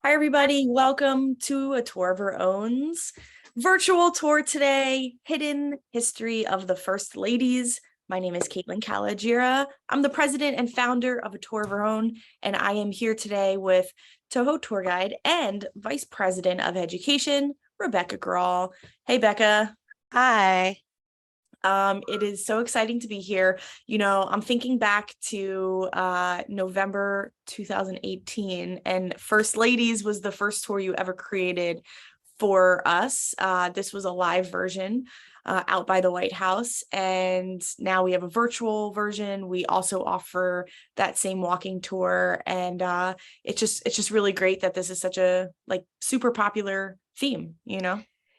Hi, everybody. Welcome to A Tour of Our Own's virtual tour today, Hidden History of the First Ladies. My name is Caitlin Calagira. I'm the president and founder of A Tour of Our Own, and I am here today with Toho tour guide and vice president of education, Rebecca Grawl. Hey, Becca. Hi. It is so exciting to be here. I'm thinking back to November 2018, and First Ladies was the first tour you ever created for us. This was a live version out by the White House, and now we have a virtual version. We also offer that same walking tour, and it's just really great that this is such a super popular theme.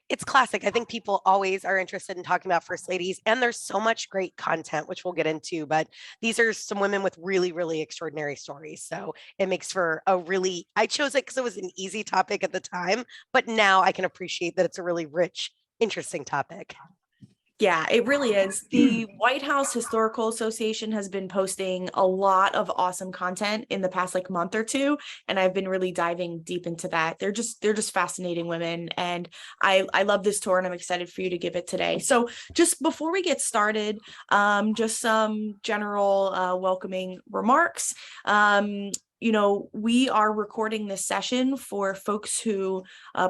It's classic. I think people always are interested in talking about First Ladies, and there's so much great content, which we'll get into, but these are some women with really, really extraordinary stories. So it makes for I chose it because it was an easy topic at the time, but now I can appreciate that it's a really rich, interesting topic. Yeah, it really is. The White House Historical Association has been posting a lot of awesome content in the past month or two, and I've been really diving deep into that. They're just fascinating women, and I love this tour, and I'm excited for you to give it today. So just before we get started, just some general welcoming remarks. We are recording this session for folks who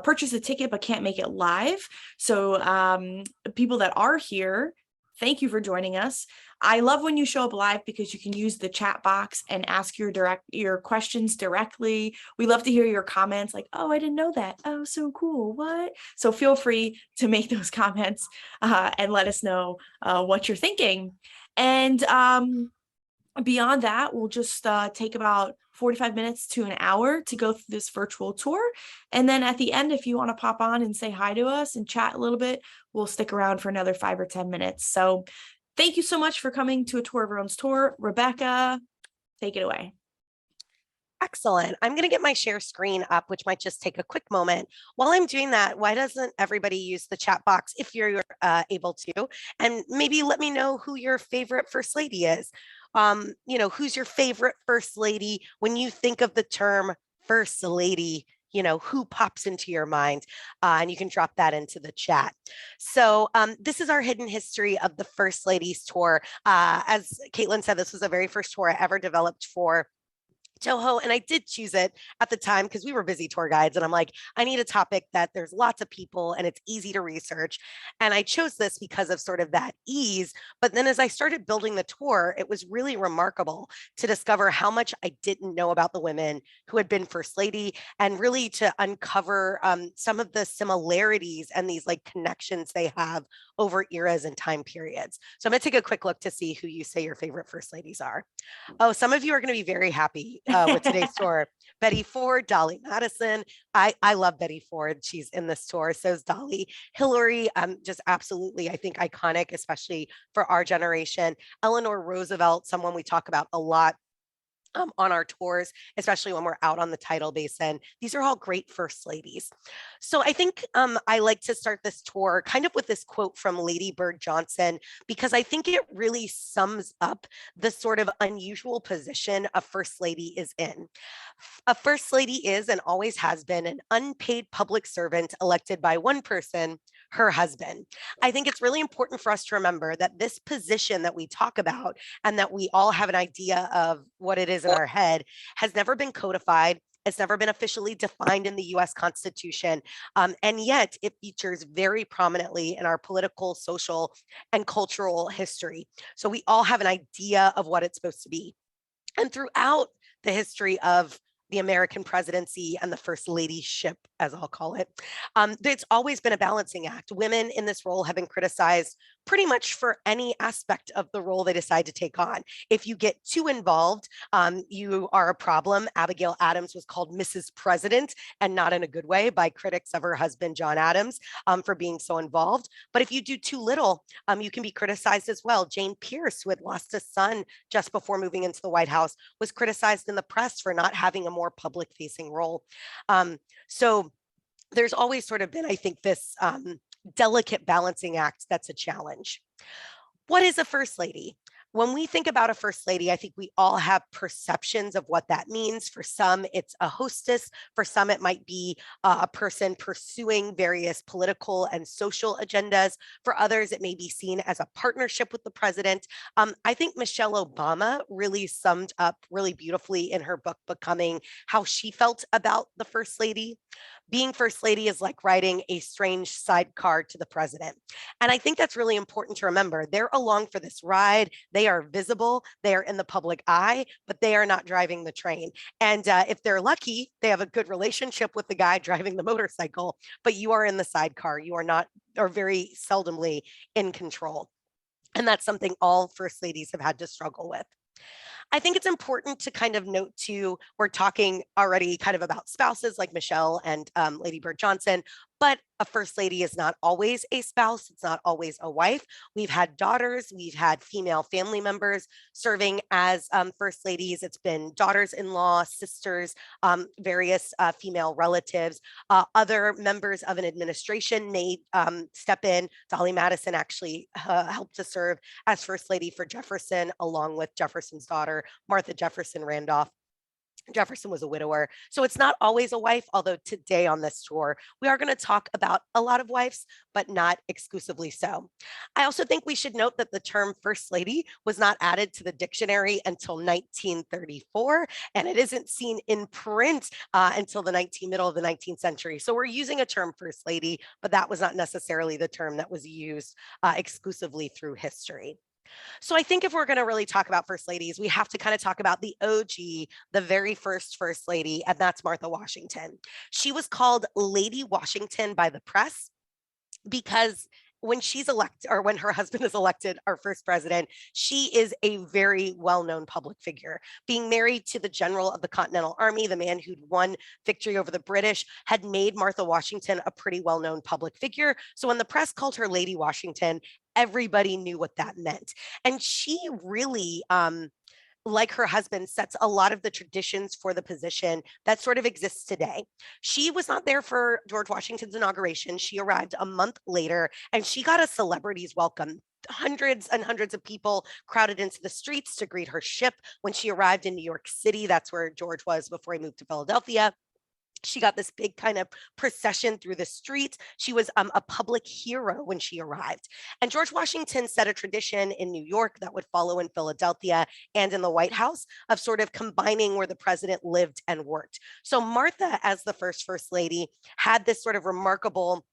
purchase a ticket but can't make it live. So people that are here, thank you for joining us. I love when you show up live because you can use the chat box and ask your questions directly. We love to hear your comments like, oh, I didn't know that. Oh, so cool. What? So feel free to make those comments and let us know what you're thinking. And beyond that, we'll just take about 45 minutes to an hour to go through this virtual tour. And then at the end, if you want to pop on and say hi to us and chat a little bit, we'll stick around for another 5 or 10 minutes. So thank you so much for coming to A Tour of Our Own's tour. Rebecca, take it away. Excellent. I'm going to get my share screen up, which might just take a quick moment. While I'm doing that, why doesn't everybody use the chat box if you're able to? And maybe let me know who your favorite First Lady is. Who's your favorite First Lady? When you think of the term First Lady, who pops into your mind? And you can drop that into the chat. So this is our hidden history of the First Ladies tour. As Caitlin said, this was the very first tour I ever developed for Toho, and I did choose it at the time because we were busy tour guides, and I'm like, I need a topic that there's lots of people and it's easy to research. And I chose this because of sort of that ease. But then as I started building the tour, it was really remarkable to discover how much I didn't know about the women who had been First Lady, and really to uncover some of the similarities and these connections they have over eras and time periods. So I'm going to take a quick look to see who you say your favorite First Ladies are. Oh, some of you are going to be very happy with today's tour. Betty Ford, Dolley Madison. I love Betty Ford. She's in this tour. So is Dolly. Hillary, just absolutely, I think, iconic, especially for our generation. Eleanor Roosevelt, someone we talk about a lot on our tours, especially when we're out on the tidal basin. These are all great First Ladies. So I think I like to start this tour kind of with this quote from Lady Bird Johnson, because I think it really sums up the sort of unusual position a First Lady is in. A First Lady is and always has been an unpaid public servant elected by one person, her husband. I think it's really important for us to remember that this position that we talk about and that we all have an idea of what it is in our head has never been codified. It's never been officially defined in the US Constitution. And yet it features very prominently in our political, social, and cultural history. So we all have an idea of what it's supposed to be. And throughout the history of the American presidency and the First Ladyship, as I'll call it, it's always been a balancing act. Women in this role have been criticized pretty much for any aspect of the role they decide to take on. If you get too involved, you are a problem. Abigail Adams was called Mrs. President, and not in a good way, by critics of her husband, John Adams, for being so involved. But if you do too little, you can be criticized as well. Jane Pierce, who had lost a son just before moving into the White House, was criticized in the press for not having a more public-facing role. So there's always sort of been, I think, this delicate balancing act that's a challenge. What is a First Lady? When we think about a first lady, I think we all have perceptions of what that means. For some, it's a hostess. For some, it might be a person pursuing various political and social agendas. For others, it may be seen as a partnership with the president. I think Michelle Obama really summed up really beautifully in her book, Becoming, how she felt about the first lady. Being first lady is like riding a strange sidecar to the president. And I think that's really important to remember. They're along for this ride. They are visible. They are in the public eye, but they are not driving the train. And if they're lucky, they have a good relationship with the guy driving the motorcycle, but you are in the sidecar. You are not, or very seldomly, in control. And that's something all first ladies have had to struggle with. I think it's important to kind of note too, we're talking already kind of about spouses like Michelle and Lady Bird Johnson, but a first lady is not always a spouse. It's not always a wife. We've had daughters, we've had female family members serving as first ladies. It's been daughters-in-law, sisters, various female relatives, other members of an administration may step in. Dolley Madison actually helped to serve as first lady for Jefferson, along with Jefferson's daughter, Martha Jefferson Randolph. Jefferson was a widower. So it's not always a wife, although today on this tour, we are going to talk about a lot of wives, but not exclusively so. I also think we should note that the term first lady was not added to the dictionary until 1934, and it isn't seen in print until the middle of the 19th century. So we're using a term first lady, but that was not necessarily the term that was used exclusively through history. So I think if we're going to really talk about first ladies, we have to kind of talk about the OG, the very first lady, and that's Martha Washington. She was called Lady Washington by the press because when she's elected, or when her husband is elected, our first president, she is a very well-known public figure. Being married to the general of the Continental Army, the man who'd won victory over the British, had made Martha Washington a pretty well-known public figure. So when the press called her Lady Washington, everybody knew what that meant. And she really, like her husband, sets a lot of the traditions for the position that sort of exists today. She was not there for George Washington's inauguration. She arrived a month later, and she got a celebrity's welcome. Hundreds and hundreds of people crowded into the streets to greet her ship when she arrived in New York City. That's where George was before he moved to Philadelphia. She got this big kind of procession through the streets. She was a public hero when she arrived. And George Washington set a tradition in New York that would follow in Philadelphia and in the White House of sort of combining where the president lived and worked. So Martha, as the first lady, had this sort of remarkable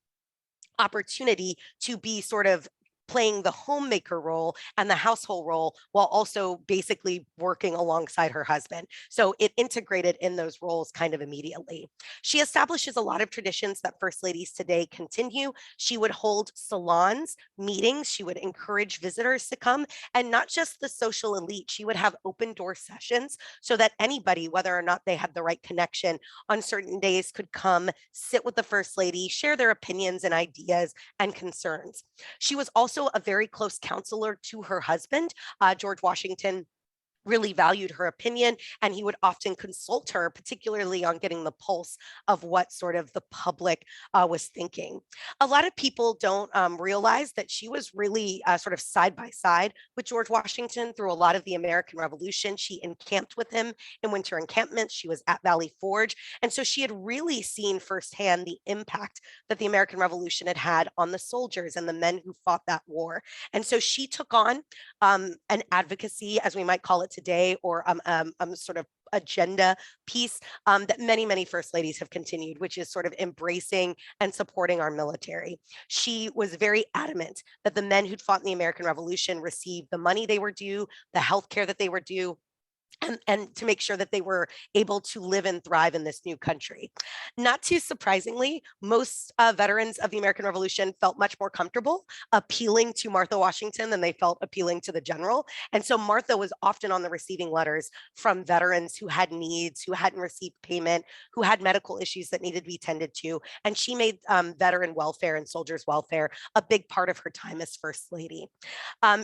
opportunity to be sort of playing the homemaker role and the household role while also basically working alongside her husband. So it integrated in those roles kind of immediately. She establishes a lot of traditions that first ladies today continue. She would hold salons, meetings. She would encourage visitors to come, and not just the social elite. She would have open door sessions so that anybody, whether or not they had the right connection on certain days, could come, sit with the first lady, share their opinions and ideas and concerns. She was also a very close counselor to her husband. George Washington really valued her opinion, and he would often consult her, particularly on getting the pulse of what sort of the public was thinking. A lot of people don't realize that she was really sort of side by side with George Washington through a lot of the American Revolution. She encamped with him in winter encampments. She was at Valley Forge. And so she had really seen firsthand the impact that the American Revolution had had on the soldiers and the men who fought that war. And so she took on an advocacy, as we might call it today, or sort of agenda piece that many first ladies have continued, which is sort of embracing and supporting our military. She was very adamant that the men who'd fought in the American Revolution received the money they were due, the health care that they were due, and to make sure that they were able to live and thrive in this new country. Not too surprisingly, most veterans of the American Revolution felt much more comfortable appealing to Martha Washington than they felt appealing to the general. And so Martha was often on the receiving letters from veterans who had needs, who hadn't received payment, who had medical issues that needed to be tended to. And she made veteran welfare and soldiers' welfare a big part of her time as first lady.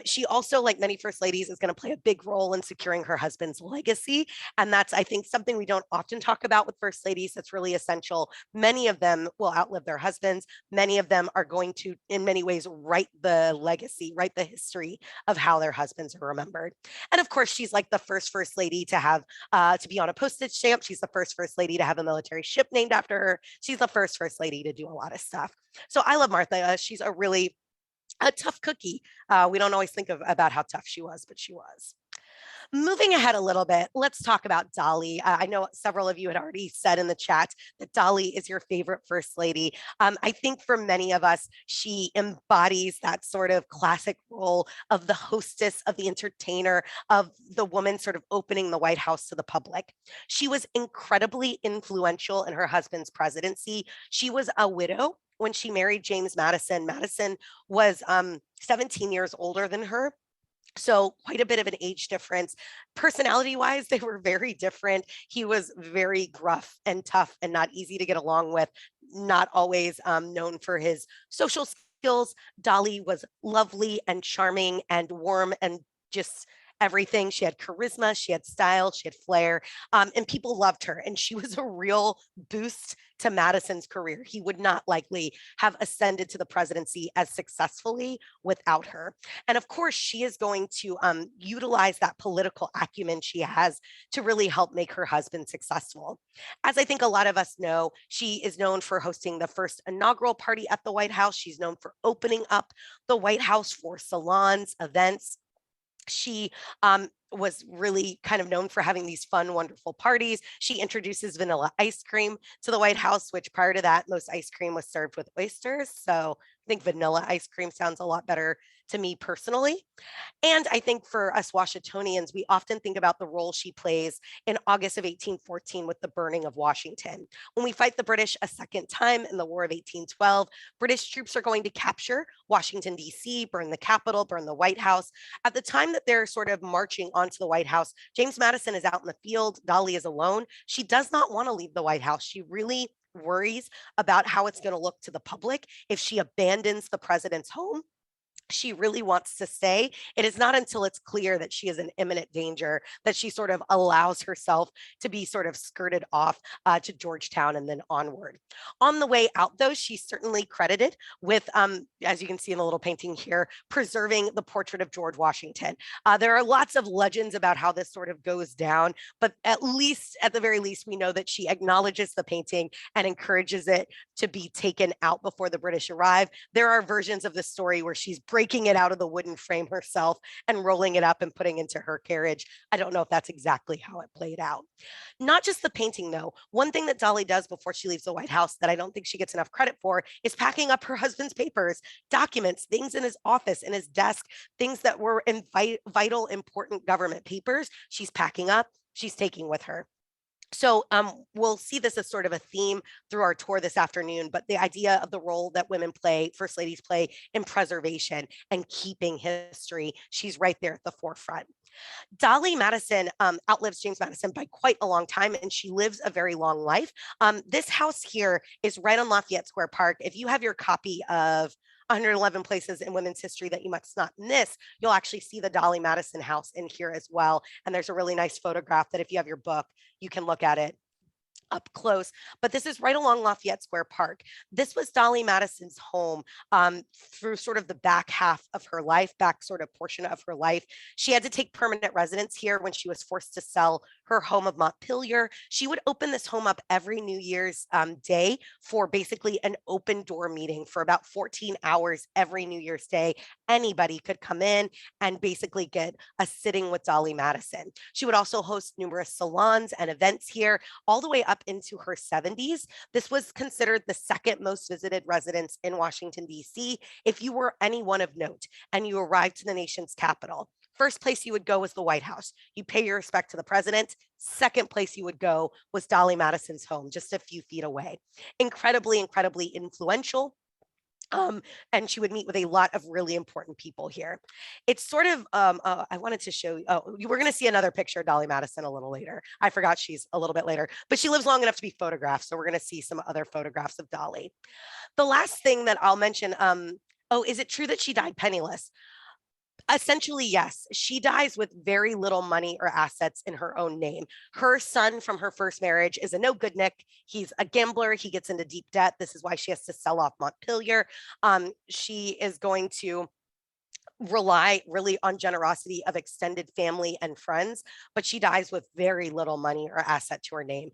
She also, like many first ladies, is going to play a big role in securing her husband's husband's legacy. And that's, I think, something we don't often talk about with first ladies. That's really essential. Many of them will outlive their husbands. Many of them are going to, in many ways, write the legacy, write the history of how their husbands are remembered. And of course, she's like the first lady to have to be on a postage stamp. She's the first lady to have a military ship named after her. She's the first lady to do a lot of stuff. So I love Martha. She's a tough cookie. We don't always think about how tough she was, but she was. Moving ahead a little bit, let's talk about Dolley. I know several of you had already said in the chat that Dolley is your favorite first lady. I think for many of us, she embodies that sort of classic role of the hostess, of the entertainer, of the woman sort of opening the White House to the public. She was incredibly influential in her husband's presidency. She was a widow when she married James Madison. Madison was 17 years older than her. So quite a bit of an age difference. Personality wise, they were very different. He was very gruff and tough and not easy to get along with, not always known for his social skills. Dolley was lovely and charming and warm and just everything. She had charisma, she had style, she had flair, and people loved her. And she was a real boost to Madison's career. He would not likely have ascended to the presidency as successfully without her. And of course, she is going to utilize that political acumen she has to really help make her husband successful. As I think a lot of us know, she is known for hosting the first inaugural party at the White House. She's known for opening up the White House for salons, events. She was really kind of known for having these fun, wonderful parties. She introduces vanilla ice cream to the White House, which prior to that, most ice cream was served with oysters. So I think vanilla ice cream sounds a lot better to me personally. And I think for us Washingtonians, we often think about the role she plays in August of 1814 with the burning of Washington. When we fight the British a second time in the War of 1812, British troops are going to capture Washington, D.C., burn the Capitol, burn the White House. At the time that they're sort of marching onto the White House, James Madison is out in the field. Dolley is alone. She does not want to leave the White House. She really worries about how it's going to look to the public if she abandons the president's home. She really wants to stay. It is not until it's clear that she is in imminent danger that she sort of allows herself to be sort of skirted off to Georgetown and then onward. On the way out, though, she's certainly credited with, as you can see in the little painting here, preserving the portrait of George Washington. There are lots of legends about how this sort of goes down, but at the very least, we know that she acknowledges the painting and encourages it to be taken out before the British arrive. There are versions of the story where she's breaking it out of the wooden frame herself and rolling it up and putting into her carriage. I don't know if that's exactly how it played out. Not just the painting, though. One thing that Dolley does before she leaves the White House that I don't think she gets enough credit for is packing up her husband's papers, documents, things in his office, in his desk, things that were vital, important government papers. She's packing up, she's taking with her. So we'll see this as sort of a theme through our tour this afternoon, but the idea of the role that women play, first ladies play in preservation and keeping history, she's right there at the forefront. Dolley Madison outlives James Madison by quite a long time, and she lives a very long life. This house here is right on Lafayette Square Park. If you have your copy of 111 Places in Women's History That You Must Not Miss, you'll actually see the Dolley Madison house in here as well. And there's a really nice photograph that if you have your book, you can look at it up close, but this is right along Lafayette Square Park. This was Dolley Madison's home through sort of the back half of her life, back sort of portion of her life. She had to take permanent residence here when she was forced to sell her home of Montpelier. She would open this home up every New Year's Day for basically an open door meeting for about 14 hours every New Year's Day. Anybody could come in and basically get a sitting with Dolley Madison. She would also host numerous salons and events here all the way up into her 70s. This was considered the second most visited residence in Washington, D.C. If you were anyone of note and you arrived to the nation's capital, first place you would go was the White House. You pay your respect to the president. Second place you would go was Dolley Madison's home, just a few feet away. Incredibly, incredibly influential. And she would meet with a lot of really important people here. It's sort of, I wanted to show you, we're going to see another picture of Dolley Madison a little later. I forgot she's a little bit later, but she lives long enough to be photographed. So we're going to see some other photographs of Dolley. The last thing that I'll mention, is it true that she died penniless? Essentially, yes. She dies with very little money or assets in her own name. Her son from her first marriage is a no good Nick. He's a gambler. He gets into deep debt. This is why she has to sell off Montpelier. She is going to rely really on generosity of extended family and friends, but she dies with very little money or asset to her name.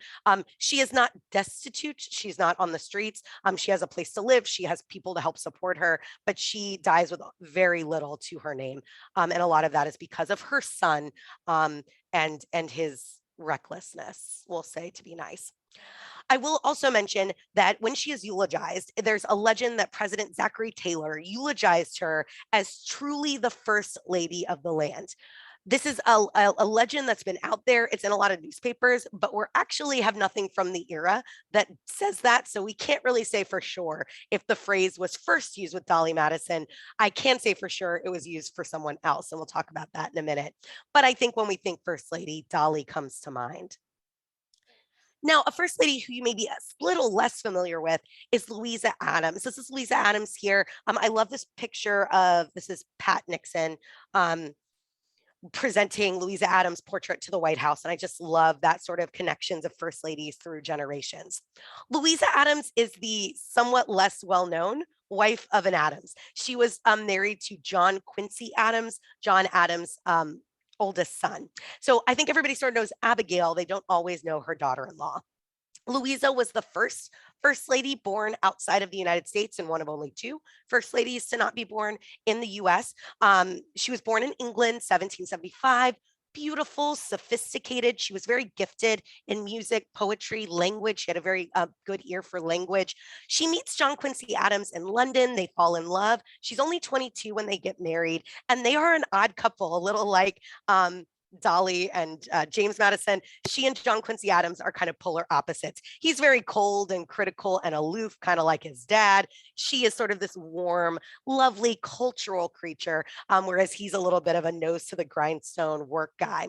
She is not destitute. She's not on the streets. She has a place to live. She has people to help support her, but she dies with very little to her name. And a lot of that is because of her son and his recklessness, we'll say, to be nice. I will also mention that when she is eulogized, there's a legend that President Zachary Taylor eulogized her as truly the first lady of the land. This is a legend that's been out there. It's in a lot of newspapers, but we're actually have nothing from the era that says that. So we can't really say for sure if the phrase was first used with Dolley Madison. I can say for sure it was used for someone else, and we'll talk about that in a minute. But I think when we think First Lady, Dolly comes to mind. Now, a first lady who you may be a little less familiar with is Louisa Adams. This is Louisa Adams here. I love this picture of, this is Pat Nixon presenting Louisa Adams' portrait to the White House. And I just love that sort of connections of first ladies through generations. Louisa Adams is the somewhat less well-known wife of an Adams. She was married to John Quincy Adams, John Adams' oldest son. So I think everybody sort of knows Abigail. They don't always know her daughter-in-law. Louisa was the first lady born outside of the United States and one of only two first ladies to not be born in the US. She was born in England, 1775. Beautiful, sophisticated. She was very gifted in music, poetry, language. She had a very good ear for language. She meets John Quincy Adams in London. They fall in love. She's only 22 when they get married, and they are an odd couple, a little like Dolley and James Madison. She and John Quincy Adams are kind of polar opposites. He's very cold and critical and aloof, kind of like his dad. She is sort of this warm, lovely cultural creature, whereas he's a little bit of a nose to the grindstone work guy.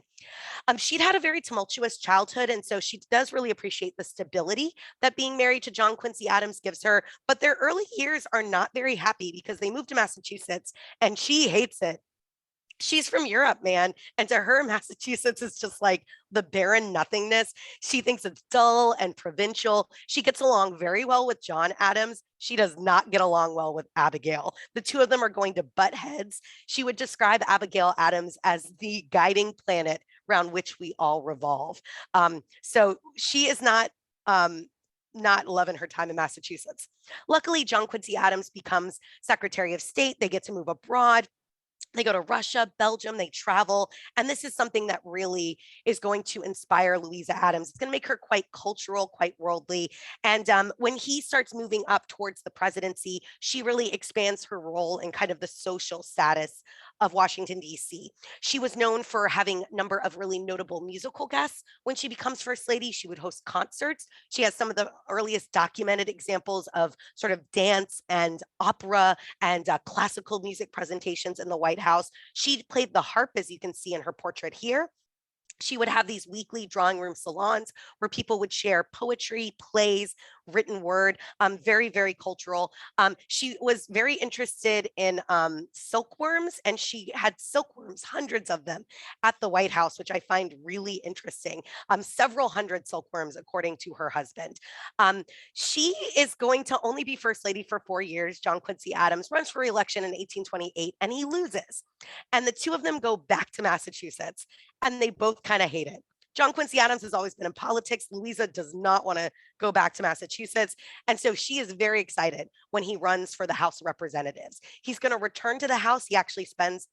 She'd had a very tumultuous childhood, and so she does really appreciate the stability that being married to John Quincy Adams gives her. But their early years are not very happy because they moved to Massachusetts, and she hates it. She's from Europe, man. And to her, Massachusetts is just like the barren nothingness. She thinks it's dull and provincial. She gets along very well with John Adams. She does not get along well with Abigail. The two of them are going to butt heads. She would describe Abigail Adams as the guiding planet around which we all revolve. So she is not loving her time in Massachusetts. Luckily, John Quincy Adams becomes Secretary of State. They get to move abroad. They go to Russia, Belgium, they travel. And this is something that really is going to inspire Louisa Adams. It's going to make her quite cultural, quite worldly. And when he starts moving up towards the presidency, she really expands her role in kind of the social status of Washington, D.C. She was known for having a number of really notable musical guests. When she becomes First Lady, she would host concerts. She has some of the earliest documented examples of sort of dance and opera and classical music presentations in the White House. She played the harp, as you can see in her portrait here. She would have these weekly drawing room salons where people would share poetry, plays, written word, very, very cultural. She was very interested in silkworms, and she had silkworms, hundreds of them, at the White House, which I find really interesting. Several hundred silkworms, according to her husband. She is going to only be First Lady for 4 years. John Quincy Adams runs for re-election in 1828, and he loses. And the two of them go back to Massachusetts, and they both kind of hate it. John Quincy Adams has always been in politics. Louisa does not want to go back to Massachusetts. And so she is very excited when he runs for the House of Representatives. He's going to return to the House. He actually spends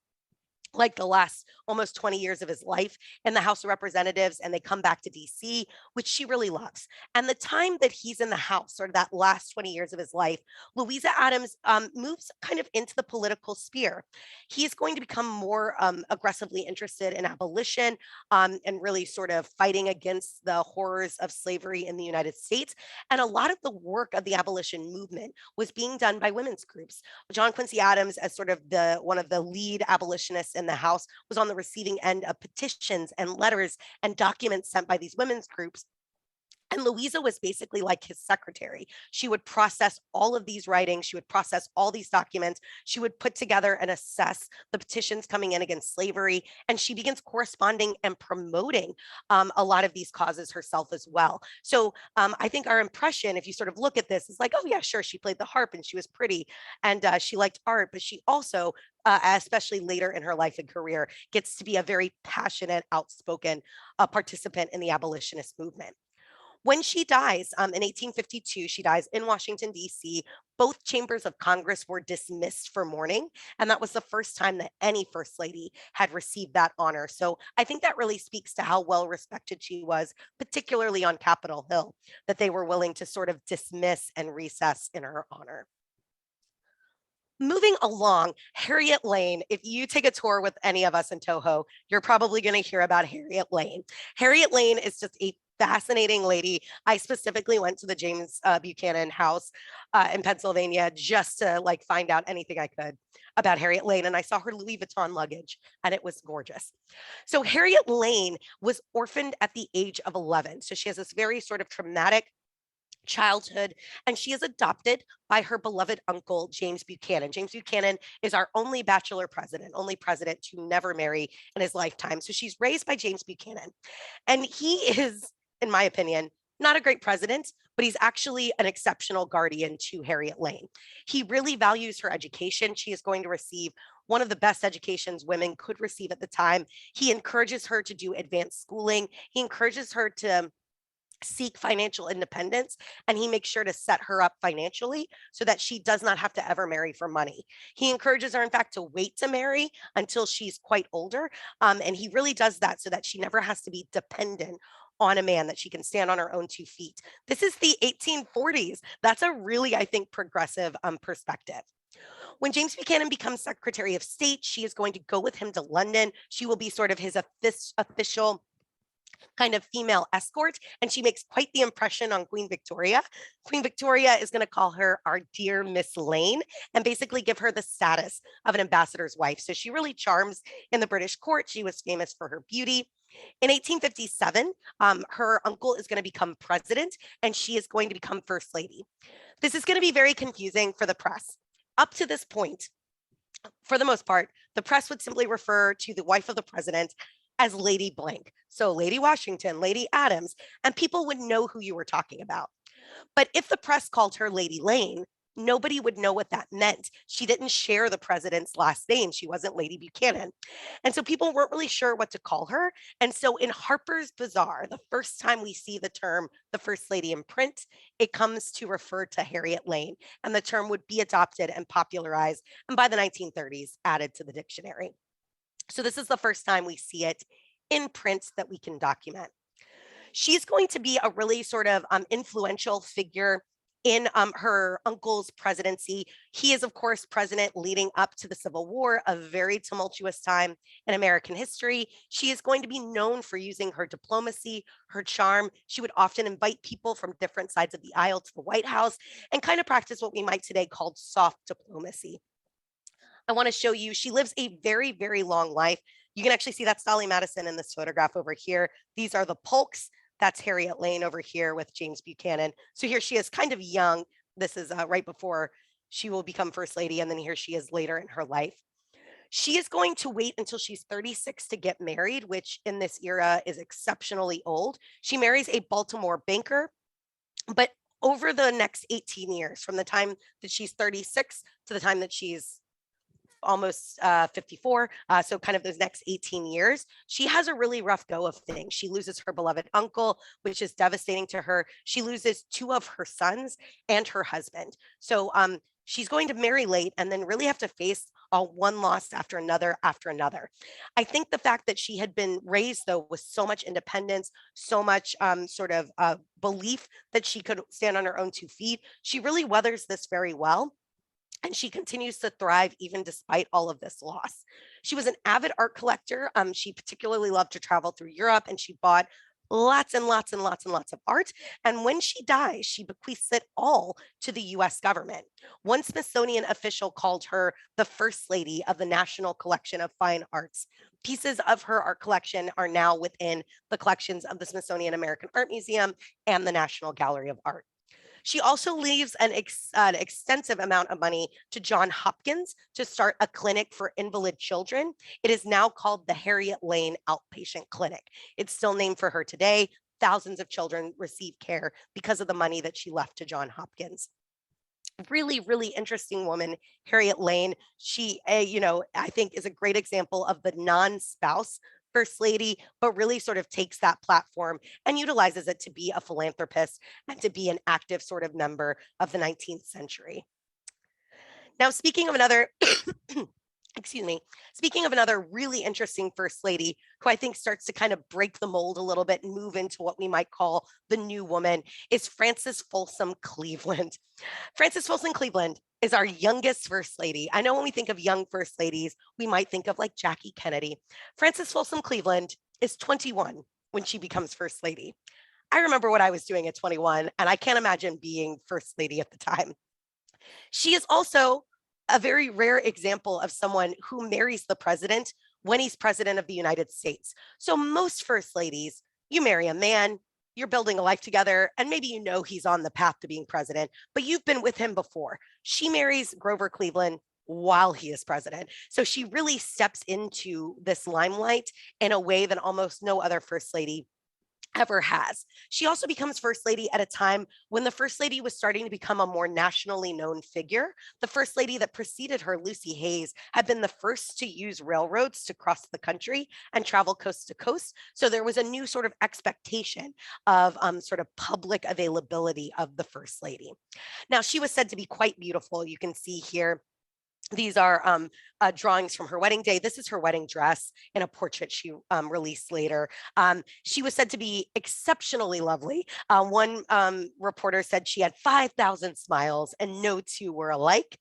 like the last almost 20 years of his life in the House of Representatives, and they come back to DC, which she really loves. And the time that he's in the House, sort of that last 20 years of his life, Louisa Adams moves kind of into the political sphere. He is going to become more aggressively interested in abolition and really sort of fighting against the horrors of slavery in the United States. And a lot of the work of the abolition movement was being done by women's groups. John Quincy Adams, as sort of one of the lead abolitionists in the House, was on the receiving end of petitions and letters and documents sent by these women's groups And Louisa was basically like his secretary. She would process all of these writings. She would process all these documents. She would put together and assess the petitions coming in against slavery. And she begins corresponding and promoting a lot of these causes herself as well. So I think our impression, if you sort of look at this, is like, oh, yeah, sure, she played the harp and she was pretty and she liked art, but she also, especially later in her life and career, gets to be a very passionate, outspoken participant in the abolitionist movement. When she dies in 1852, she dies in Washington, D.C. Both chambers of Congress were dismissed for mourning. And that was the first time that any First Lady had received that honor. So I think that really speaks to how well respected she was, particularly on Capitol Hill, that they were willing to sort of dismiss and recess in her honor. Moving along, Harriet Lane. If you take a tour with any of us in Toho, you're probably going to hear about Harriet Lane. Harriet Lane is just a fascinating lady. I specifically went to the James Buchanan house in Pennsylvania just to like find out anything I could about Harriet Lane. And I saw her Louis Vuitton luggage and it was gorgeous. So Harriet Lane was orphaned at the age of 11. So she has this very sort of traumatic childhood, and she is adopted by her beloved uncle, James Buchanan. James Buchanan is our only bachelor president, only president to never marry in his lifetime. So she's raised by James Buchanan. And he is, in my opinion, not a great president, but he's actually an exceptional guardian to Harriet Lane. He really values her education. She is going to receive one of the best educations women could receive at the time. He encourages her to do advanced schooling. He encourages her to seek financial independence, and he makes sure to set her up financially so that she does not have to ever marry for money. He encourages her, in fact, to wait to marry until she's quite older. And he really does that so that she never has to be dependent on a man, that she can stand on her own 2 feet. This is the 1840s. That's a really, I think, progressive perspective. When James Buchanan becomes Secretary of State, she is going to go with him to London. She will be sort of his official kind of female escort, and she makes quite the impression on Queen Victoria. Queen Victoria is going to call her our dear Miss Lane and basically give her the status of an ambassador's wife. So she really charms in the British court. She was famous for her beauty. In 1857, her uncle is going to become president, and she is going to become first lady. This is going to be very confusing for the press. Up to this point, for the most part, the press would simply refer to the wife of the president as Lady Blank. So Lady Washington, Lady Adams, and people would know who you were talking about. But if the press called her Lady Lane, nobody would know what that meant. She didn't share the president's last name. She wasn't Lady Buchanan. And so people weren't really sure what to call her. And so in Harper's Bazaar, the first time we see the term the First Lady in print, it comes to refer to Harriet Lane. And the term would be adopted and popularized, and by the 1930s, added to the dictionary. So this is the first time we see it in print that we can document. She's going to be a really sort of influential figure in her uncle's presidency. He is, of course, president leading up to the Civil War, a very tumultuous time in American history. She is going to be known for using her diplomacy, her charm. She would often invite people from different sides of the aisle to the White House and kind of practice what we might today call soft diplomacy. I want to show you, she lives a very, very long life. You can actually see that's Dolley Madison in this photograph over here. These are the Polks. That's Harriet Lane over here with James Buchanan. So here she is kind of young. This is right before she will become First Lady. And then here she is later in her life. She is going to wait until she's 36 to get married, which in this era is exceptionally old. She marries a Baltimore banker, but over the next 18 years, from the time that she's 36 to the time that she's almost 54, so kind of those next 18 years, she has a really rough go of things. She loses her beloved uncle, which is devastating to her. She loses 2 of her sons and her husband. So she's going to marry late and then really have to face one loss after another after another. I think the fact that she had been raised, though, with so much independence, so much sort of belief that she could stand on her own 2 feet, she really weathers this very well. And she continues to thrive even despite all of this loss. She was an avid art collector. She particularly loved to travel through Europe, and she bought lots and lots and lots and lots of art. And when she dies, she bequeaths it all to the US government. One Smithsonian official called her the First Lady of the National Collection of Fine Arts. Pieces of her art collection are now within the collections of the Smithsonian American Art Museum and the National Gallery of Art. She also leaves an extensive amount of money to Johns Hopkins to start a clinic for invalid children. It is now called the Harriet Lane Outpatient Clinic. It's still named for her today. Thousands of children receive care because of the money that she left to Johns Hopkins. Really, really interesting woman, Harriet Lane. She, I think is a great example of the non-spouse first lady, but really sort of takes that platform and utilizes it to be a philanthropist and to be an active sort of member of the 19th century. Now, speaking of another, excuse me, speaking of another really interesting first lady who I think starts to kind of break the mold a little bit and move into what we might call the new woman is Frances Folsom Cleveland. Frances Folsom Cleveland is our youngest first lady. I know when we think of young first ladies, we might think of like Jackie Kennedy. Frances Folsom Cleveland is 21 when she becomes first lady. I remember what I was doing at 21, and I can't imagine being first lady at the time. She is also a very rare example of someone who marries the president when he's president of the United States. So most first ladies, you marry a man, you're building a life together, and maybe you know he's on the path to being president, but you've been with him before. She marries Grover Cleveland while he is president. So she really steps into this limelight in a way that almost no other first lady ever has. She also becomes first lady at a time when the first lady was starting to become a more nationally known figure. The first lady that preceded her, Lucy Hayes, had been the first to use railroads to cross the country and travel coast to coast. So there was a new sort of expectation of sort of public availability of the first lady. Now, she was said to be quite beautiful. You can see here these are drawings from her wedding day. This is her wedding dress in a portrait she released later. She was said to be exceptionally lovely. One reporter said she had 5,000 smiles and no two were alike.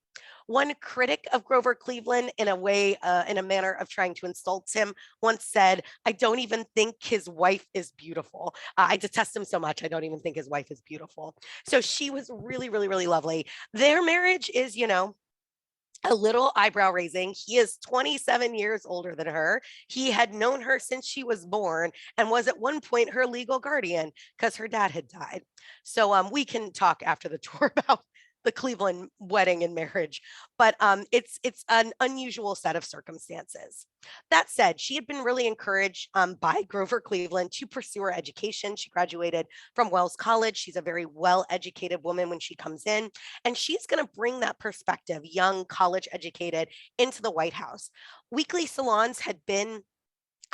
One critic of Grover Cleveland, in a manner of trying to insult him, once said, "I don't even think his wife is beautiful. I detest him so much. I don't even think his wife is beautiful." So she was really, really, really lovely. Their marriage is, a little eyebrow raising. He is 27 years older than her. He had known her since she was born and was at one point her legal guardian because her dad had died. So we can talk after the tour about the Cleveland wedding and marriage, but it's an unusual set of circumstances. That said, she had been really encouraged by Grover Cleveland to pursue her education. She graduated from Wells College. She's a very well-educated woman when she comes in, and she's going to bring that perspective, young, college-educated, into the White House. Weekly salons had been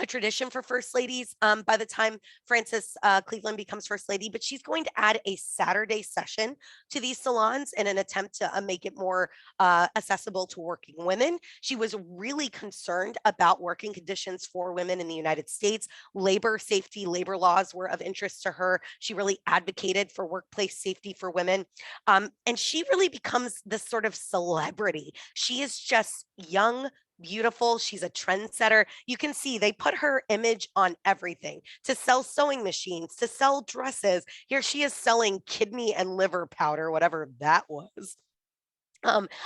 a tradition for first ladies by the time Frances Cleveland becomes first lady, but she's going to add a Saturday session to these salons in an attempt to make it more accessible to working women. She was really concerned about working conditions for women in the United States. Labor safety, labor laws were of interest to her. She really advocated for workplace safety for women. And she really becomes this sort of celebrity. She is just young, beautiful. She's a trendsetter. You can see they put her image on everything to sell sewing machines, to sell dresses. Here she is selling kidney and liver powder, whatever that was.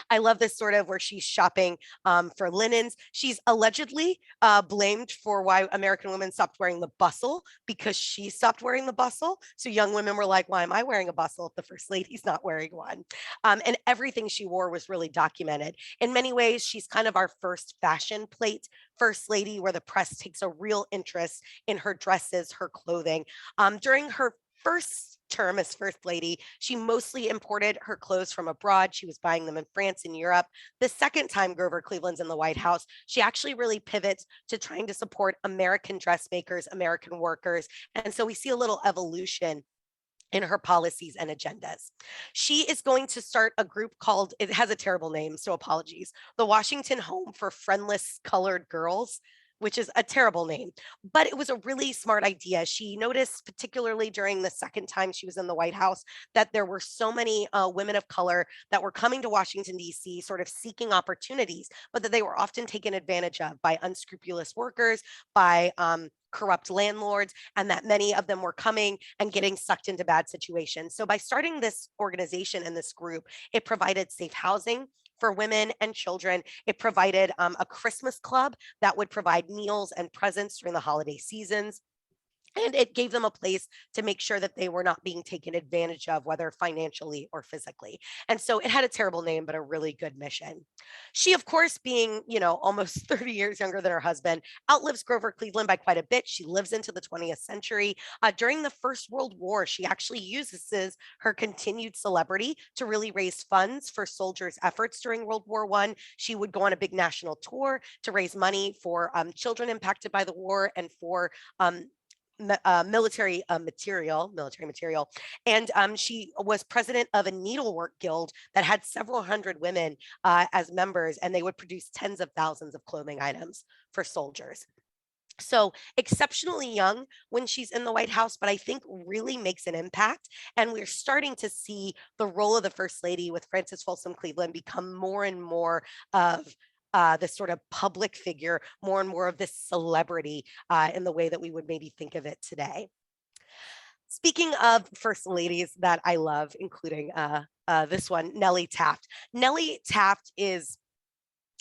I love this sort of where she's shopping for linens. She's allegedly blamed for why American women stopped wearing the bustle because she stopped wearing the bustle. So young women were like, why am I wearing a bustle if the first lady's not wearing one? And everything she wore was really documented. In many ways, she's kind of our first fashion plate first lady where the press takes a real interest in her dresses, her clothing. During her first term as first lady, she mostly imported her clothes from abroad. She was buying them in France and Europe. The second time Grover Cleveland's in the White House, she actually really pivots to trying to support American dressmakers, American workers. And so we see a little evolution in her policies and agendas. She is going to start a group called, it has a terrible name, so apologies, the Washington Home for Friendless Colored Girls, which is a terrible name, but it was a really smart idea. She noticed, particularly during the second time she was in the White House, that there were so many women of color that were coming to Washington, D.C., sort of seeking opportunities, but that they were often taken advantage of by unscrupulous workers, by corrupt landlords, and that many of them were coming and getting sucked into bad situations. So by starting this organization and this group, it provided safe housing, for women and children. It provided a Christmas club that would provide meals and presents during the holiday seasons. And it gave them a place to make sure that they were not being taken advantage of, whether financially or physically. And so it had a terrible name, but a really good mission. She, of course, being, almost 30 years younger than her husband, outlives Grover Cleveland by quite a bit. She lives into the 20th century. During the First World War, she actually uses her continued celebrity to really raise funds for soldiers' efforts during World War I. She would go on a big national tour to raise money for children impacted by the war and for military material. And she was president of a needlework guild that had several hundred women as members, and they would produce tens of thousands of clothing items for soldiers. So exceptionally young when she's in the White House, but I think really makes an impact. And we're starting to see the role of the First Lady with Frances Folsom Cleveland become more and more of this sort of public figure, more and more of this celebrity in the way that we would maybe think of it today. Speaking of first ladies that I love, including this one, Nellie Taft. Nellie Taft is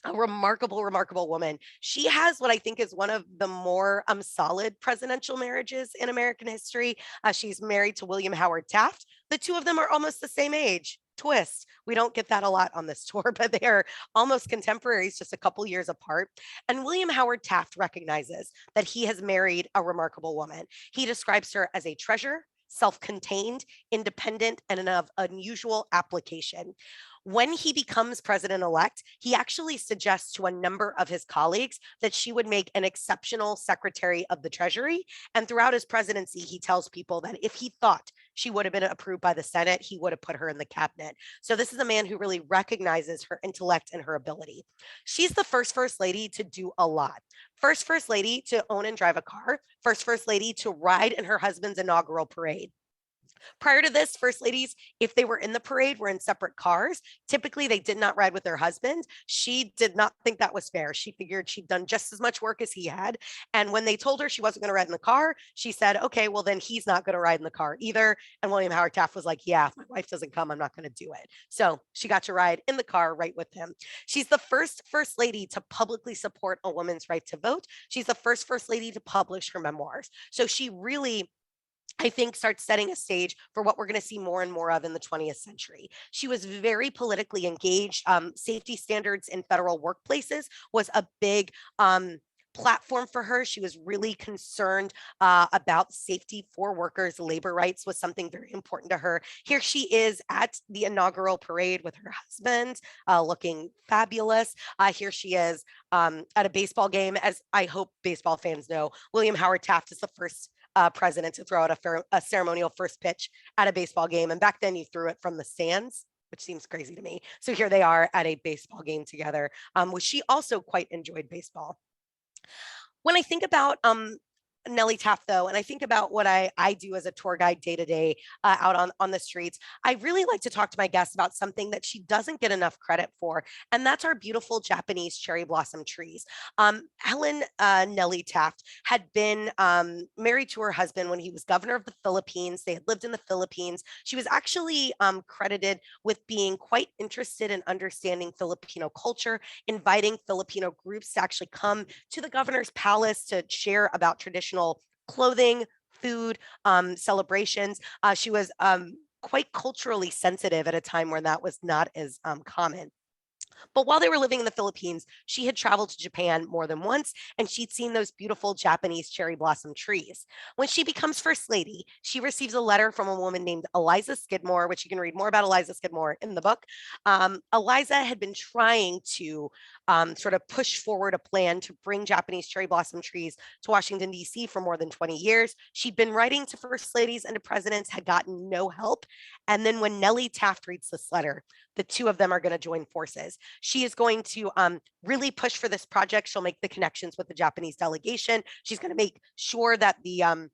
a remarkable, remarkable woman. She has what I think is one of the more solid presidential marriages in American history. She's married to William Howard Taft. The two of them are almost the same age. Twist. We don't get that a lot on this tour, but they are almost contemporaries, just a couple years apart. And William Howard Taft recognizes that he has married a remarkable woman. He describes her as a treasure, self-contained, independent, and of unusual application. When he becomes president-elect, he actually suggests to a number of his colleagues that she would make an exceptional Secretary of the Treasury. And throughout his presidency, he tells people that if he thought she would have been approved by the Senate, he would have put her in the cabinet. So this is a man who really recognizes her intellect and her ability. She's the first lady to do a lot. First lady to own and drive a car. First lady to ride in her husband's inaugural parade. Prior to this, first ladies, if they were in the parade, were in separate cars. Typically, they did not ride with their husband. She did not think that was fair. She figured she'd done just as much work as he had. And when they told her she wasn't going to ride in the car, she said, okay, well, then he's not going to ride in the car either. And William Howard Taft was like, yeah, if my wife doesn't come, I'm not going to do it. So she got to ride in the car right with him. She's the first lady to publicly support a woman's right to vote. She's the first lady to publish her memoirs. So she really, I think, starts setting a stage for what we're going to see more and more of in the 20th century. She was very politically engaged. Safety standards in federal workplaces was a big platform for her. She was really concerned about safety for workers. Labor rights was something very important to her. Here she is at the inaugural parade with her husband, looking fabulous. Here she is at a baseball game. As I hope baseball fans know, William Howard Taft is the first president to throw out a ceremonial first pitch at a baseball game. And back then you threw it from the stands, which seems crazy to me. So here they are at a baseball game together, which she also quite enjoyed baseball. When I think about Nellie Taft, though, and I think about what I do as a tour guide day to day out on the streets, I really like to talk to my guests about something that she doesn't get enough credit for, and that's our beautiful Japanese cherry blossom trees. Helen Nellie Taft had been married to her husband when he was governor of the Philippines. They had lived in the Philippines. She was actually credited with being quite interested in understanding Filipino culture, inviting Filipino groups to actually come to the governor's palace to share about traditional clothing, food, celebrations. She was quite culturally sensitive at a time when that was not as common. But while they were living in the Philippines, she had traveled to Japan more than once, and she'd seen those beautiful Japanese cherry blossom trees. When she becomes first lady, she receives a letter from a woman named Eliza Skidmore, which you can read more about Eliza Skidmore in the book. Eliza had been trying to sort of push forward a plan to bring Japanese cherry blossom trees to Washington, D.C. for more than 20 years. She'd been writing to first ladies and to presidents, had gotten no help. And then when Nellie Taft reads this letter, the two of them are going to join forces. She is going to really push for this project. She'll make the connections with the Japanese delegation. She's going to make sure that the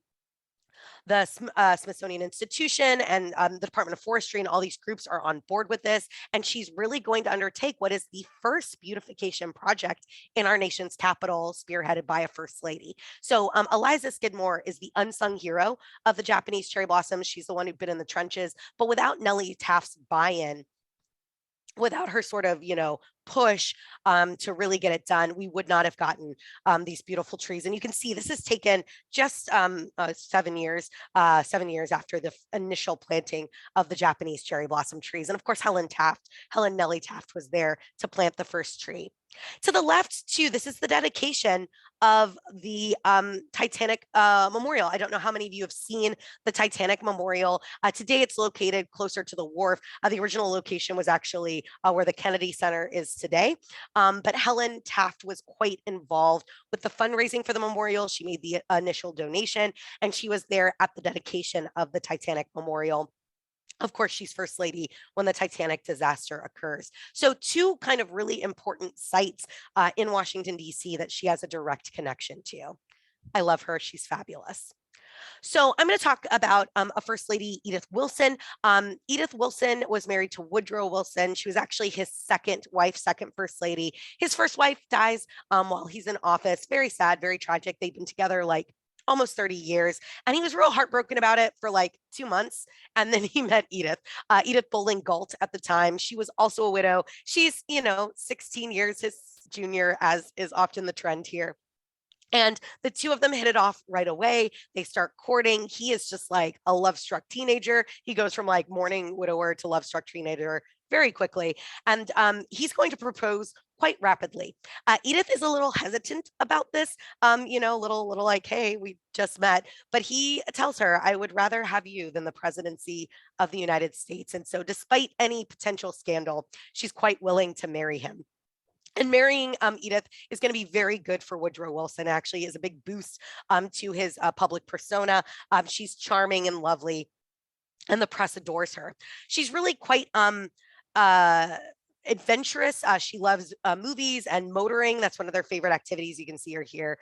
Smithsonian Institution and the Department of Forestry and all these groups are on board with this. And she's really going to undertake what is the first beautification project in our nation's capital, spearheaded by a first lady. So Eliza Skidmore is the unsung hero of the Japanese cherry blossoms. She's the one who'd been in the trenches. But without Nellie Taft's buy-in, without her sort of, push to really get it done, we would not have gotten these beautiful trees. And you can see this has taken just 7 years, 7 years after the initial planting of the Japanese cherry blossom trees. And of course, Helen Nellie Taft was there to plant the first tree. To the left, too, this is the dedication of the Titanic Memorial. I don't know how many of you have seen the Titanic Memorial. Today, it's located closer to the wharf. The original location was actually where the Kennedy Center is today. But Helen Taft was quite involved with the fundraising for the memorial. She made the initial donation, and she was there at the dedication of the Titanic Memorial. Of course, she's First Lady when the Titanic disaster occurs. So two kind of really important sites in Washington, D.C. that she has a direct connection to. I love her. She's fabulous. So I'm going to talk about a First Lady, Edith Wilson. Edith Wilson was married to Woodrow Wilson. She was actually his second wife, second First Lady. His first wife dies while he's in office. Very sad, very tragic. They've been together like almost 30 years. And he was real heartbroken about it for like 2 months. And then he met Edith Bowling Galt at the time. She was also a widow. She's, 16 years his junior, as is often the trend here. And the two of them hit it off right away. They start courting. He is just like a love-struck teenager. He goes from like mourning widower to love-struck teenager very quickly. And he's going to propose quite rapidly. Edith is a little hesitant about this, little like, hey, we just met. But he tells her, I would rather have you than the presidency of the United States. And so despite any potential scandal, she's quite willing to marry him. And marrying Edith is going to be very good for Woodrow Wilson, actually, is a big boost to his public persona. She's charming and lovely, and the press adores her. She's really quite adventurous. She loves movies and motoring. That's one of their favorite activities. You can see her here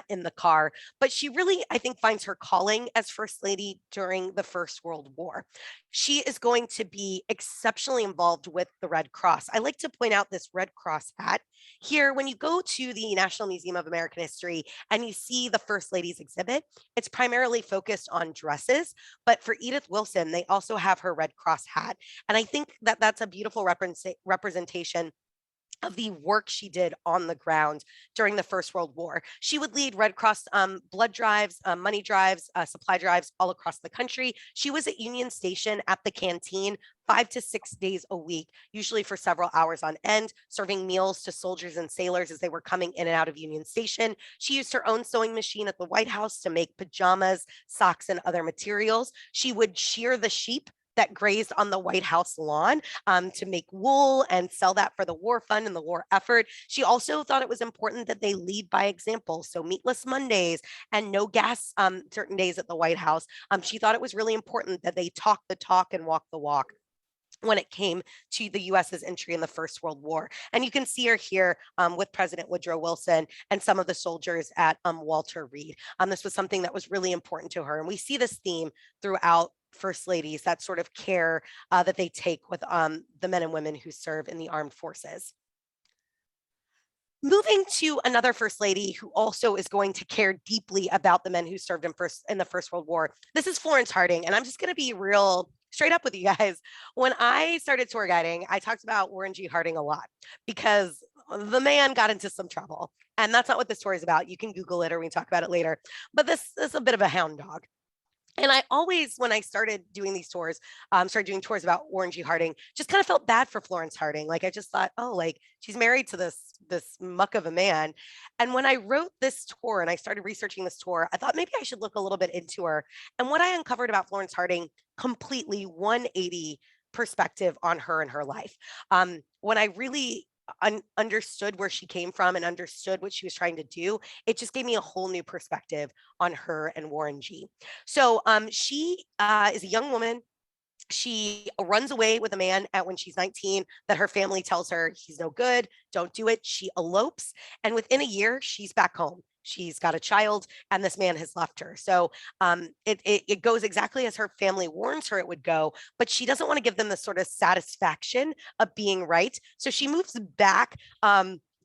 in the car. But she really, I think, finds her calling as First Lady during the First World War. She is going to be exceptionally involved with the Red Cross. I like to point out this Red Cross hat here. When you go to the National Museum of American History and you see the First Lady's exhibit, it's primarily focused on dresses. But for Edith Wilson, they also have her Red Cross hat. And I think that that's a beautiful representation of the work she did on the ground during the First World War. She would lead Red Cross blood drives, money drives, supply drives all across the country. She was at Union Station at the canteen 5 to 6 days a week, usually for several hours on end, serving meals to soldiers and sailors as they were coming in and out of Union Station. She used her own sewing machine at the White House to make pajamas, socks, and other materials. She would shear the sheep that grazed on the White House lawn to make wool and sell that for the war fund and the war effort. She also thought it was important that they lead by example. So meatless Mondays and no gas certain days at the White House. She thought it was really important that they talk the talk and walk the walk when it came to the US's entry in the First World War. And you can see her here with President Woodrow Wilson and some of the soldiers at Walter Reed. This was something that was really important to her. And we see this theme throughout First Ladies, that sort of care that they take with the men and women who serve in the armed forces. Moving to another First Lady who also is going to care deeply about the men who served in the First World War. This is Florence Harding, and I'm just going to be real straight up with you guys. When I started tour guiding, I talked about Warren G. Harding a lot because the man got into some trouble, and that's not what this tour is about. You can Google it or we can talk about it later. But this is a bit of a hound dog. And I always, when I started doing these tours, started doing tours about Warren G. Harding, just kind of felt bad for Florence Harding. Like I just thought, oh, like she's married to this muck of a man. And when I wrote this tour and I started researching this tour, I thought maybe I should look a little bit into her. And what I uncovered about Florence Harding, completely 180 perspective on her and her life. When I really understood where she came from and understood what she was trying to do, it just gave me a whole new perspective on her and Warren G. So she is a young woman. She runs away with a man when she's 19 that her family tells her he's no good, don't do it. She elopes, and within a year, she's back home. She's got a child, and this man has left her. So it goes exactly as her family warns her it would go, but she doesn't want to give them the sort of satisfaction of being right. So she moves back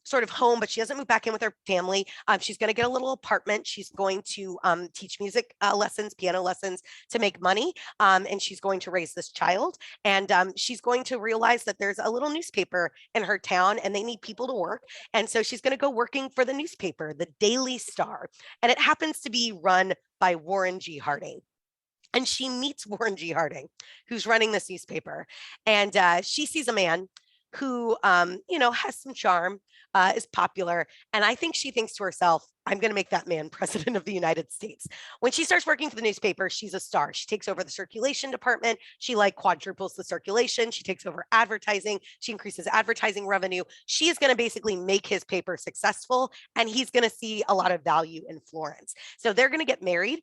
sort of home, but she doesn't move back in with her family. She's going to get a little apartment. She's going to teach music lessons, piano lessons to make money. And she's going to raise this child. And she's going to realize that there's a little newspaper in her town and they need people to work. And so she's going to go working for the newspaper, the Daily Star. And it happens to be run by Warren G. Harding. And she meets Warren G. Harding, who's running this newspaper. And she sees a man who, has some charm, is popular. And I think she thinks to herself, I'm going to make that man president of the United States. When she starts working for the newspaper, she's a star. She takes over the circulation department. She like quadruples the circulation. She takes over advertising. She increases advertising revenue. She is going to basically make his paper successful. And he's going to see a lot of value in Florence. So they're going to get married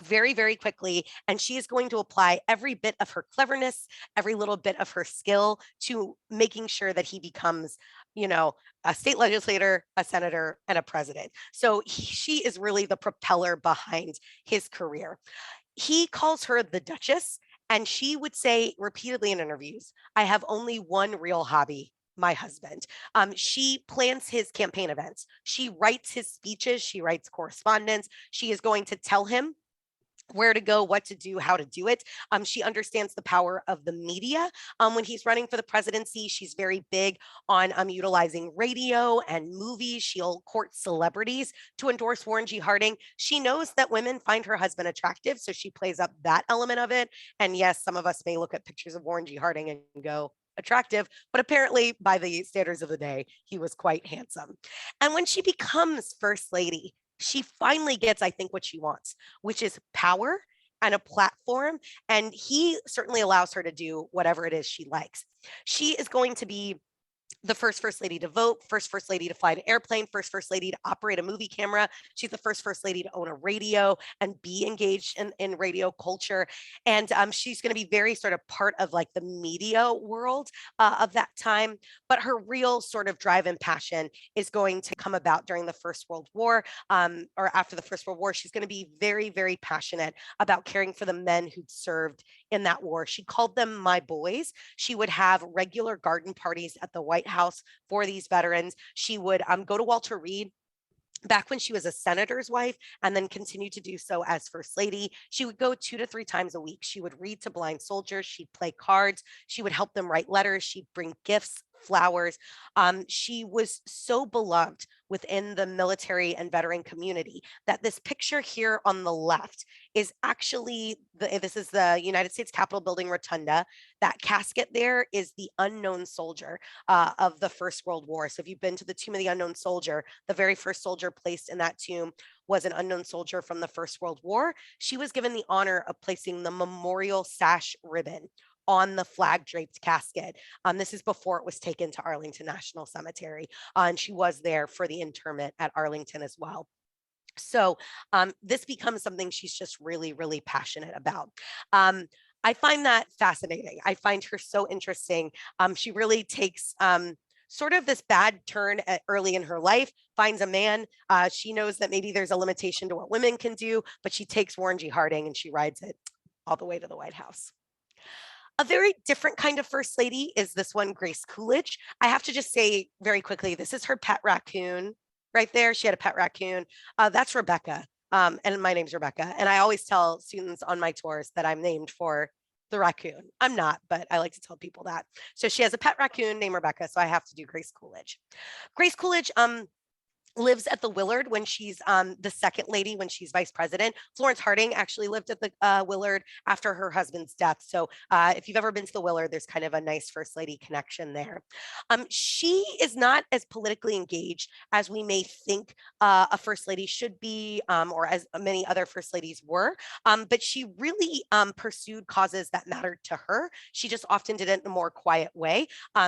very, very quickly. And she is going to apply every bit of her cleverness, every little bit of her skill to making sure that he becomes, a state legislator, a senator, and a president. So she is really the propeller behind his career. He calls her the Duchess, and she would say repeatedly in interviews, I have only one real hobby, my husband. She plans his campaign events. She writes his speeches. She writes correspondence. She is going to tell him where to go, what to do, how to do it. She understands the power of the media. When he's running for the presidency, she's very big on utilizing radio and movies. She'll court celebrities to endorse Warren G. Harding. She knows that women find her husband attractive, so she plays up that element of it. And yes, some of us may look at pictures of Warren G. Harding and go, attractive, but apparently by the standards of the day, he was quite handsome. And when she becomes first lady, she finally gets, I think, what she wants, which is power and a platform. And he certainly allows her to do whatever it is she likes. She is going to be the first lady to vote, first lady to fly an airplane, first lady to operate a movie camera. She's the first lady to own a radio and be engaged in radio culture. And she's going to be very sort of part of like the media world of that time. But her real sort of drive and passion is going to come about during the First World War or after the First World War. She's going to be very, very passionate about caring for the men who'd served in that war. She called them my boys. She would have regular garden parties at the White House for these veterans. She would go to Walter Reed back when she was a senator's wife and then continued to do so as first lady. She would go 2 to 3 times a week. She would read to blind soldiers. She'd play cards. She would help them write letters. She'd bring gifts, flowers. She was so beloved within the military and veteran community that this picture here on the left is actually, this is the United States Capitol building rotunda. That casket there is the unknown soldier of the First World War. So if you've been to the Tomb of the Unknown Soldier, the very first soldier placed in that tomb was an unknown soldier from the First World War. She was given the honor of placing the memorial sash ribbon on the flag draped casket. This is before it was taken to Arlington National Cemetery. And she was there for the interment at Arlington as well. So this becomes something she's just really, really passionate about. I find that fascinating. I find her so interesting. She really takes sort of this bad turn early in her life, finds a man. She knows that maybe there's a limitation to what women can do, but she takes Warren G. Harding and she rides it all the way to the White House. A very different kind of first lady is this one, Grace Coolidge. I have to just say very quickly, this is her pet raccoon right there. She had a pet raccoon. That's Rebecca. And my name's Rebecca. And I always tell students on my tours that I'm named for the raccoon. I'm not, but I like to tell people that. So she has a pet raccoon named Rebecca. So I have to do Grace Coolidge. Grace Coolidge, lives at the Willard when she's the second lady, when she's vice president. Florence Harding actually lived at the Willard after her husband's death. So if you've ever been to the Willard, there's kind of a nice first lady connection there. She is not as politically engaged as we may think a first lady should be, or as many other first ladies were, but she really pursued causes that mattered to her. She just often did it in a more quiet way.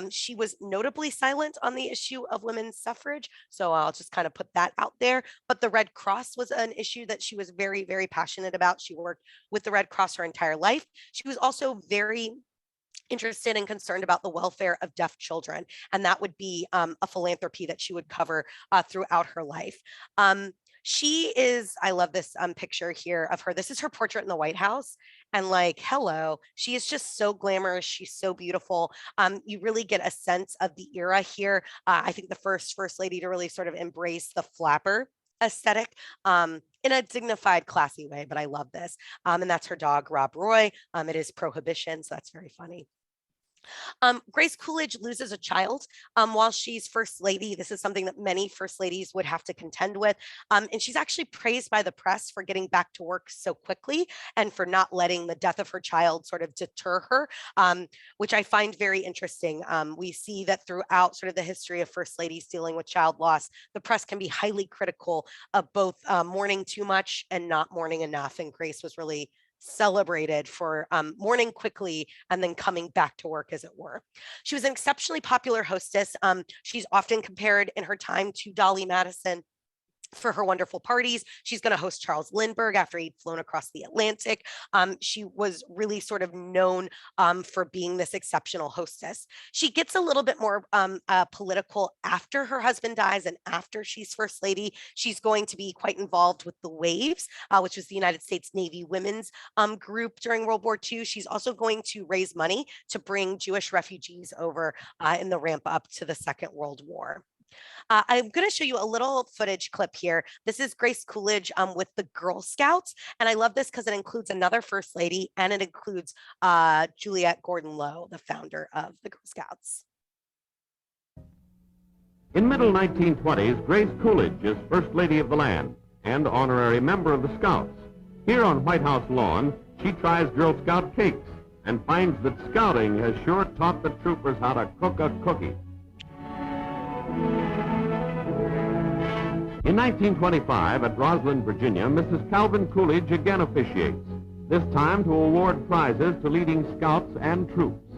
She was notably silent on the issue of women's suffrage. So I'll just kind of put that out there. But the Red Cross was an issue that she was very, very passionate about. She worked with the Red Cross her entire life. She was also very interested and concerned about the welfare of deaf children. And that would be a philanthropy that she would cover throughout her life. She is, I love this picture here of her. This is her portrait in the White House. And like, hello, she is just so glamorous. She's so beautiful. You really get a sense of the era here. I think the first lady to really sort of embrace the flapper aesthetic in a dignified, classy way. But I love this. And that's her dog, Rob Roy. It is Prohibition. So that's very funny. Grace Coolidge loses a child while she's first lady. This is something that many first ladies would have to contend with. And she's actually praised by the press for getting back to work so quickly and for not letting the death of her child sort of deter her, which I find very interesting. We see that throughout sort of the history of first ladies dealing with child loss, the press can be highly critical of both mourning too much and not mourning enough. And Grace was really celebrated for mourning quickly and then coming back to work, as it were. She was an exceptionally popular hostess. She's often compared in her time to Dolley Madison for her wonderful parties. She's going to host Charles Lindbergh after he'd flown across the Atlantic. She was really sort of known for being this exceptional hostess. She gets a little bit more political after her husband dies and after she's first lady. She's going to be quite involved with the Waves, which was the United States Navy women's group during World War II. She's also going to raise money to bring Jewish refugees over in the ramp up to the Second World War. I'm going to show you a little footage clip here. This is Grace Coolidge with the Girl Scouts. And I love this because it includes another first lady and it includes Juliette Gordon Low, the founder of the Girl Scouts. In middle 1920s, Grace Coolidge is First Lady of the land and honorary member of the Scouts. Here on White House lawn, she tries Girl Scout cakes and finds that scouting has sure taught the troopers how to cook a cookie. In 1925, at Roslyn, Virginia, Mrs. Calvin Coolidge again officiates, this time to award prizes to leading scouts and troops.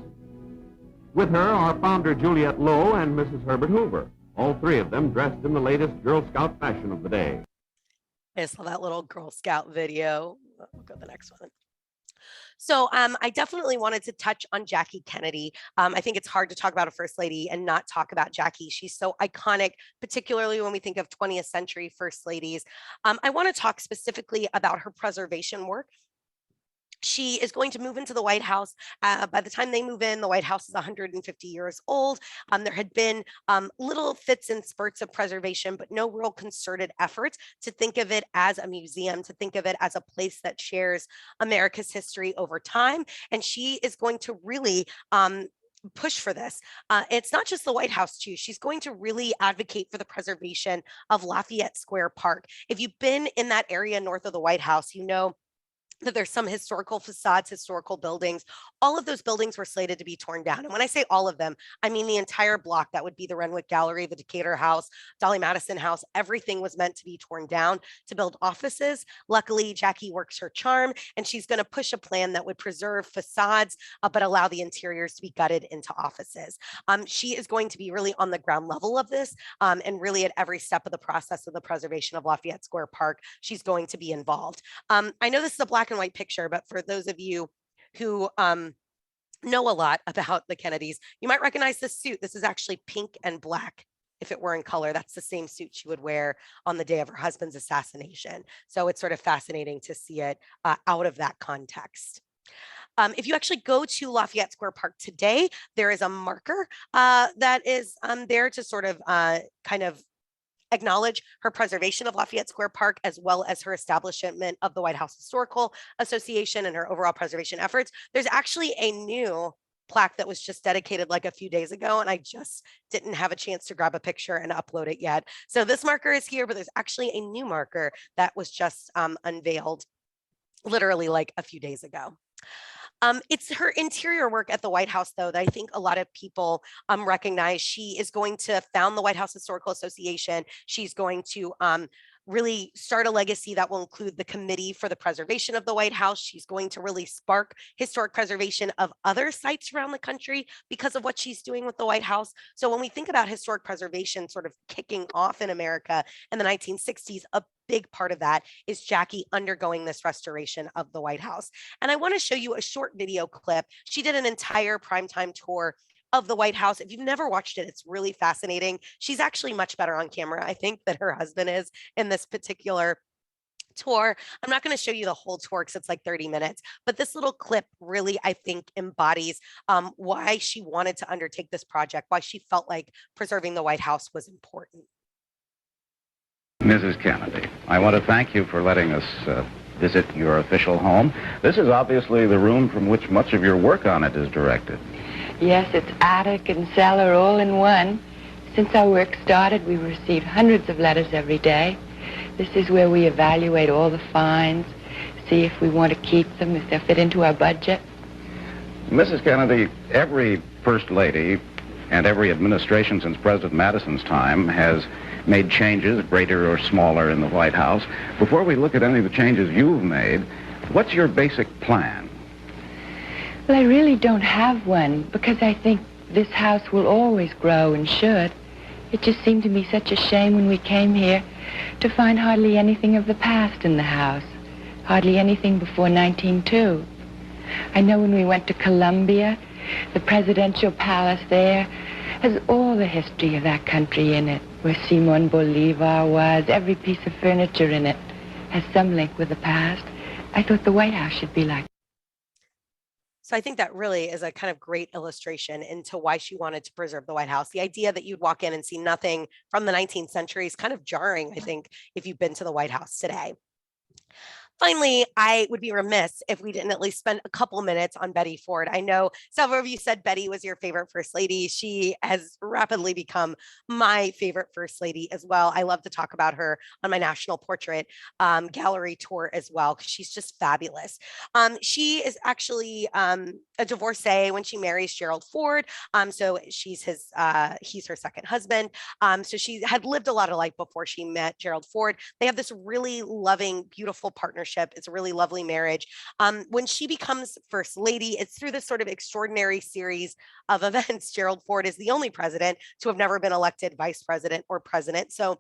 With her are founder Juliette Low and Mrs. Herbert Hoover, all three of them dressed in the latest Girl Scout fashion of the day. I saw that little Girl Scout video. We'll go to the next one. So I definitely wanted to touch on Jackie Kennedy. I think it's hard to talk about a first lady and not talk about Jackie. She's so iconic, particularly when we think of 20th century first ladies. I want to talk specifically about her preservation work. She is going to move into the White House. By the time they move in, the White House is 150 years old. There had been little fits and spurts of preservation, but no real concerted efforts to think of it as a museum, to think of it as a place that shares America's history over time. And she is going to really push for this. It's not just the White House too. She's going to really advocate for the preservation of Lafayette Square Park. If you've been in that area north of the White House, you know that there's some historical facades, historical buildings. All of those buildings were slated to be torn down. And when I say all of them, I mean the entire block. That would be the Renwick Gallery, the Decatur House, Dolley Madison House. Everything was meant to be torn down to build offices. Luckily, Jackie works her charm, and she's going to push a plan that would preserve facades, but allow the interiors to be gutted into offices. She is going to be really on the ground level of this, and really at every step of the process of the preservation of Lafayette Square Park, she's going to be involved. I know this is a black and white picture, but for those of you who know a lot about the Kennedys, you might recognize this suit. This is actually pink and black. If it were in color, that's the same suit she would wear on the day of her husband's assassination. So it's sort of fascinating to see it out of that context. If you actually go to Lafayette Square Park today, there is a marker that is there to sort of kind of acknowledge her preservation of Lafayette Square Park, as well as her establishment of the White House Historical Association and her overall preservation efforts. There's actually a new plaque that was just dedicated like a few days ago, and I just didn't have a chance to grab a picture and upload it yet. So this marker is here, but there's actually a new marker that was just unveiled literally like a few days ago. It's her interior work at the White House, though, that I think a lot of people recognize. She is going to found the White House Historical Association. She's going to really start a legacy that will include the Committee for the Preservation of the White House. She's going to really spark historic preservation of other sites around the country because of what she's doing with the White House. So when we think about historic preservation sort of kicking off in America in the 1960s, a big part of that is Jackie undergoing this restoration of the White House. And I want to show you a short video clip. She did an entire primetime tour of the White House. If you've never watched it, it's really fascinating. She's actually much better on camera, I think, than her husband is in this particular tour. I'm not going to show you the whole tour because it's like 30 minutes, but this little clip really, I think, embodies why she wanted to undertake this project, why she felt like preserving the White House was important. Mrs. Kennedy, I want to thank you for letting us visit your official home. This is obviously the room from which much of your work on it is directed. Yes, it's attic and cellar all in one. Since our work started, we received hundreds of letters every day. This is where we evaluate all the finds, see if we want to keep them, if they fit into our budget. Mrs. Kennedy, every First Lady and every administration since President Madison's time has made changes, greater or smaller, in the White House. Before we look at any of the changes you've made, what's your basic plan? Well, I really don't have one because I think this house will always grow and should. It just seemed to me such a shame when we came here to find hardly anything of the past in the house, hardly anything before 1902. I know when we went to Columbia, the presidential palace there has all the history of that country in it, where Simon Bolivar was. Every piece of furniture in it has some link with the past. I thought the White House should be like. So I think that really is a kind of great illustration into why she wanted to preserve the White House. The idea that you'd walk in and see nothing from the 19th century is kind of jarring, I think, if you've been to the White House today. Finally, I would be remiss if we didn't at least spend a couple minutes on Betty Ford. I know several of you said Betty was your favorite First Lady. She has rapidly become my favorite First Lady as well. I love to talk about her on my National Portrait Gallery tour as well, because she's just fabulous. She is actually a divorcee when she marries Gerald Ford. So he's her second husband. So she had lived a lot of life before she met Gerald Ford. They have this really loving, beautiful partnership. It's a really lovely marriage. When she becomes First Lady, it's through this sort of extraordinary series of events. Gerald Ford is the only president to have never been elected vice president or president. So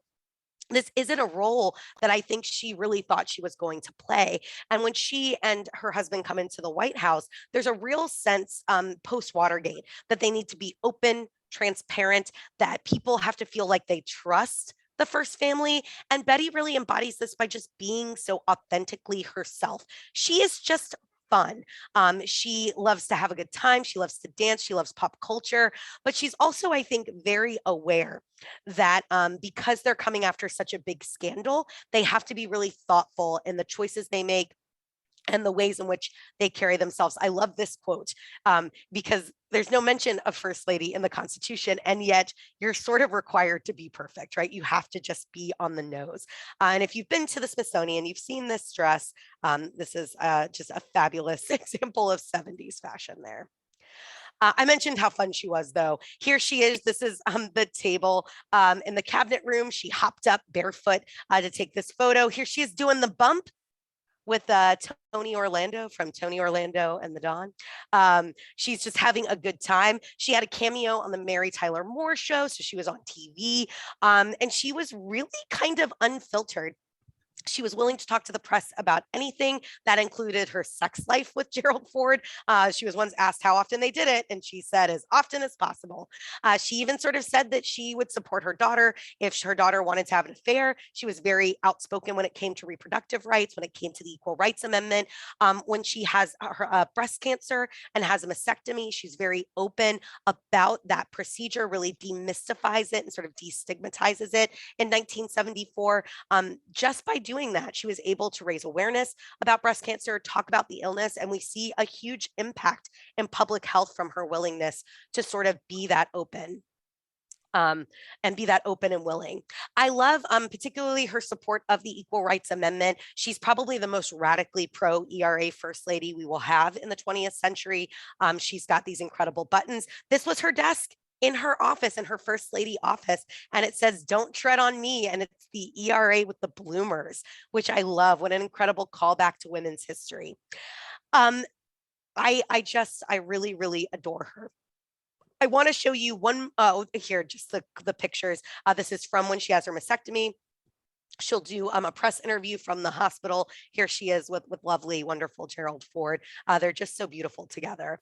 this isn't a role that I think she really thought she was going to play. And when she and her husband come into the White House, there's a real sense post-Watergate that they need to be open, transparent, that people have to feel like they trust the first family. And Betty really embodies this by just being so authentically herself. She is just fun. She loves to have a good time. She loves to dance. She loves pop culture, but she's also, I think, very aware that because they're coming after such a big scandal, they have to be really thoughtful in the choices they make and the ways in which they carry themselves. I love this quote because there's no mention of First Lady in the Constitution, and yet you're sort of required to be perfect, right? You have to just be on the nose. And if you've been to the Smithsonian, you've seen this dress. This is just a fabulous example of 70s fashion there. I mentioned how fun she was, though. Here she is. This is the table in the cabinet room. She hopped up barefoot to take this photo. Here she is doing the bump with Tony Orlando from Tony Orlando and the Don. She's just having a good time. She had a cameo on the Mary Tyler Moore Show, so she was on TV, and she was really kind of unfiltered. She was willing to talk to the press about anything that included her sex life with Gerald Ford. She was once asked how often they did it, and she said as often as possible. She even sort of said that she would support her daughter if her daughter wanted to have an affair. She was very outspoken when it came to reproductive rights, when it came to the Equal Rights Amendment. When she has her breast cancer and has a mastectomy, she's very open about that procedure, really demystifies it and sort of destigmatizes it. In 1974, just by doing that, she was able to raise awareness about breast cancer, talk about the illness, and we see a huge impact in public health from her willingness to sort of be that open. And be that open and willing. I love particularly her support of the Equal Rights Amendment. She's probably the most radically pro-ERA First Lady we will have in the 20th century. She's got these incredible buttons. This was her desk in her office, in her First Lady office, and it says, "Don't tread on me," and it's the ERA with the bloomers, which I love. What an incredible callback to women's history. I really, really adore her. I want to show you one here, just the pictures. This is from when she has her mastectomy. She'll do a press interview from the hospital. Here she is with lovely, wonderful Gerald Ford. They're just so beautiful together.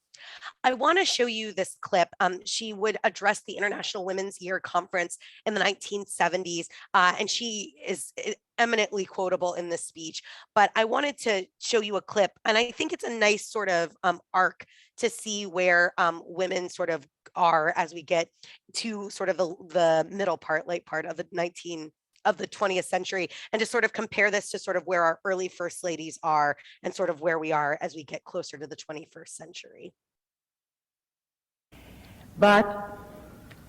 I want to show you this clip. She would address the International Women's Year Conference in the 1970s, and she is eminently quotable in this speech. But I wanted to show you a clip, and I think it's a nice sort of arc to see where women sort of are as we get to sort of the middle part, late part of the 20th century, and to sort of compare this to sort of where our early first ladies are and sort of where we are as we get closer to the 21st century. But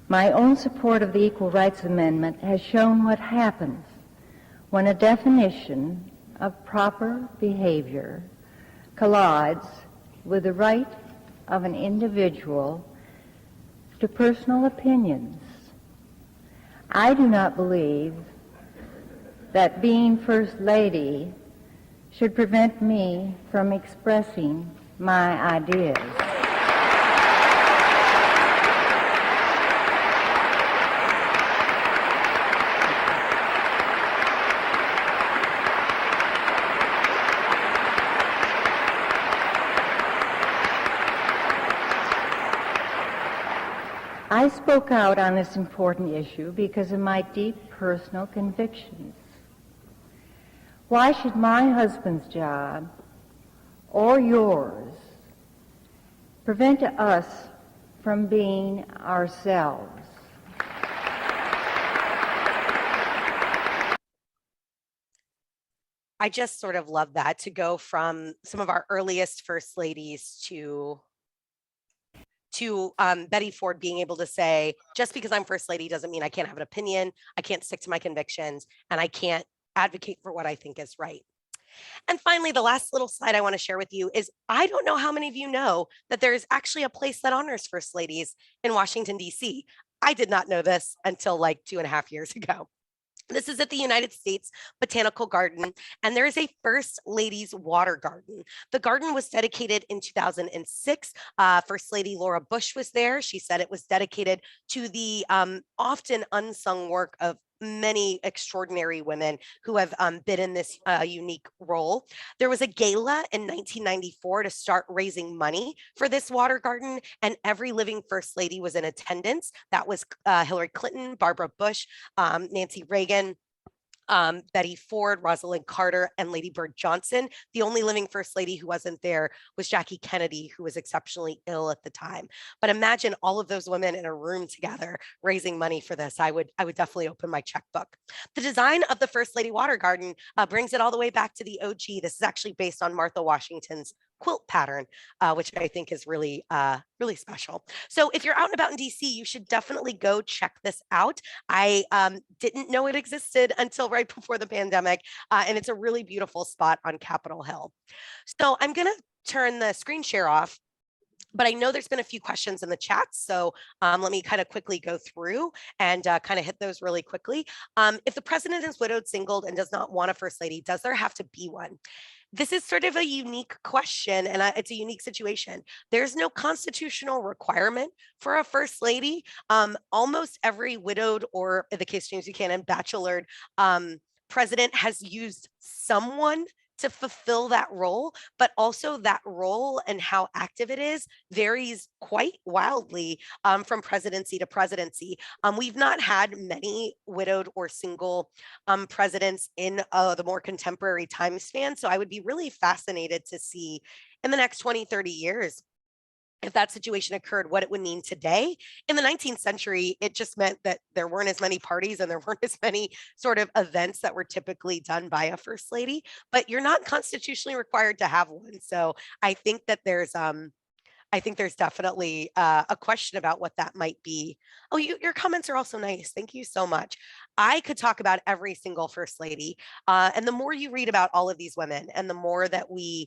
my own support of the Equal Rights Amendment has shown what happens when a definition of proper behavior collides with the right of an individual to personal opinions. I do not believe that being First Lady should prevent me from expressing my ideas. I spoke out on this important issue because of my deep personal convictions. Why should my husband's job or yours prevent us from being ourselves? I just sort of love that, to go from some of our earliest first ladies to Betty Ford being able to say, just because I'm first lady doesn't mean I can't have an opinion, I can't stick to my convictions, and I can't advocate for what I think is right. And finally, the last little slide I want to share with you is, I don't know how many of you know that there is actually a place that honors first ladies in Washington, D.C. I did not know this until like 2.5 years ago. This is at the United States Botanical Garden, and there is a First Ladies Water Garden. The garden was dedicated in 2006. First Lady Laura Bush was there. She said it was dedicated to the often unsung work of many extraordinary women who have been in this unique role. There was a gala in 1994 to start raising money for this water garden, and every living First Lady was in attendance. That was Hillary Clinton, Barbara Bush, Nancy Reagan, Betty Ford, Rosalind Carter, and Lady Bird Johnson. The only living First Lady who wasn't there was Jackie Kennedy, who was exceptionally ill at the time. But imagine all of those women in a room together raising money for this. I would definitely open my checkbook. The design of the First Lady Water Garden brings it all the way back to the OG. This is actually based on Martha Washington's quilt pattern, which I think is really, really special. So if you're out and about in DC, you should definitely go check this out. I didn't know it existed until right before the pandemic, and it's a really beautiful spot on Capitol Hill. So I'm going to turn the screen share off, but I know there's been a few questions in the chat. So let me kind of quickly go through and kind of hit those really quickly. If the president is widowed, singled, and does not want a first lady, does there have to be one? This is sort of a unique question, and it's a unique situation. There's no constitutional requirement for a first lady. Almost every widowed, or in the case James Buchanan, bachelored president has used someone to fulfill that role, but also that role and how active it is varies quite wildly from presidency to presidency. We've not had many widowed or single presidents in the more contemporary time span. So I would be really fascinated to see in the next 20, 30 years, if that situation occurred, what it would mean today. In the 19th century, it just meant that there weren't as many parties and there weren't as many sort of events that were typically done by a first lady, but you're not constitutionally required to have one. So I think that there's definitely a question about what that might be. Oh, your comments are also nice. Thank you so much. I could talk about every single first lady. And the more you read about all of these women and the more that we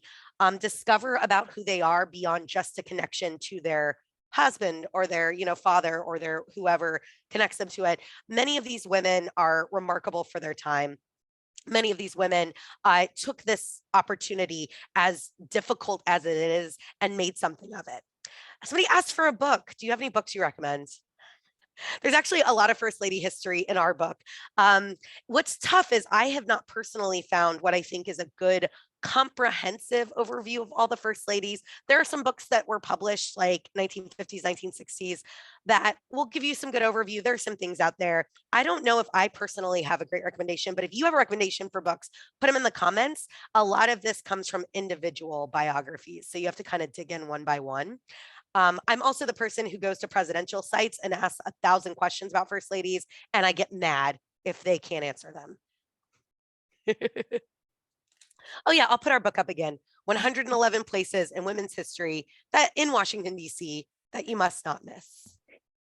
discover about who they are beyond just a connection to their husband or their father or their whoever connects them to it, many of these women are remarkable for their time. Many of these women took this opportunity, as difficult as it is, and made something of it. Somebody asked for a book. Do you have any books you recommend? There's actually a lot of First Lady history in our book. What's tough is I have not personally found what I think is a good comprehensive overview of all the First Ladies. There are some books that were published like 1950s, 1960s that will give you some good overview. There's some things out there. I don't know if I personally have a great recommendation, but if you have a recommendation for books, put them in the comments. A lot of this comes from individual biographies, so you have to kind of dig in one by one. I'm also the person who goes to presidential sites and asks 1,000 questions about First Ladies, and I get mad if they can't answer them. Oh yeah, I'll put our book up again. 111 places in women's history that in Washington, D.C. that you must not miss.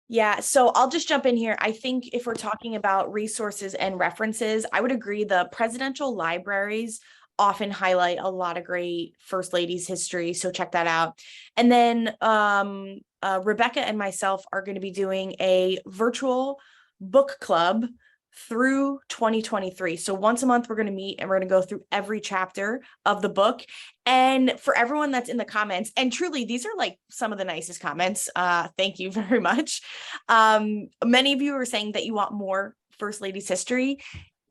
Yeah, so I'll just jump in here. I think if we're talking about resources and references, I would agree the presidential libraries often highlight a lot of great First Ladies history. So check that out. And then Rebecca and myself are going to be doing a virtual book club through 2023. So once a month, we're going to meet and we're going to go through every chapter of the book. And for everyone that's in the comments, and truly, these are like some of the nicest comments. Thank you very much. Many of you are saying that you want more First Ladies history.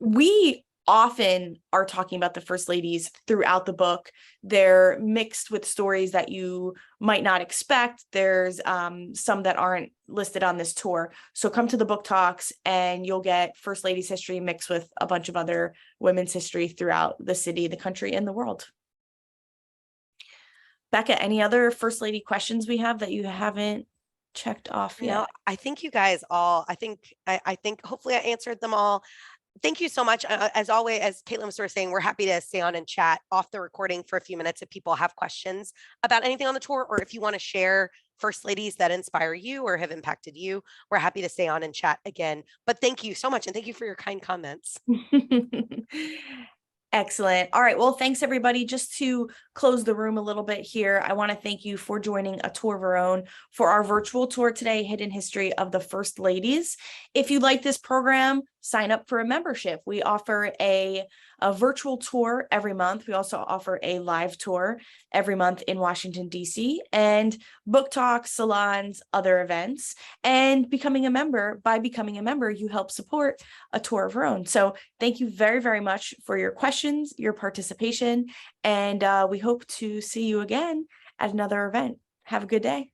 We often are talking about the First Ladies throughout the book. They're mixed with stories that you might not expect. There's some that aren't listed on this tour. So come to the book talks and you'll get First Ladies history mixed with a bunch of other women's history throughout the city, the country, and the world. Becca, any other First Lady questions we have that you haven't checked off yet? No, I think you guys all, I think hopefully I answered them all. Thank you so much. As always, as Caitlin was sort of saying, we're happy to stay on and chat off the recording for a few minutes if people have questions about anything on the tour, or if you want to share First Ladies that inspire you or have impacted you, we're happy to stay on and chat again. But thank you so much. And thank you for your kind comments. Excellent. All right. Well, thanks everybody. Just to close the room a little bit here, I want to thank you for joining A Tour of Our Own for our virtual tour today, Hidden History of the First Ladies. If you like this program, sign up for a membership. We offer a virtual tour every month. We also offer a live tour every month in Washington, D.C., and book talks, salons, other events. And becoming a member, by becoming a member, you help support A Tour of Our Own. So thank you very, very much for your questions, your participation, and we hope to see you again at another event. Have a good day.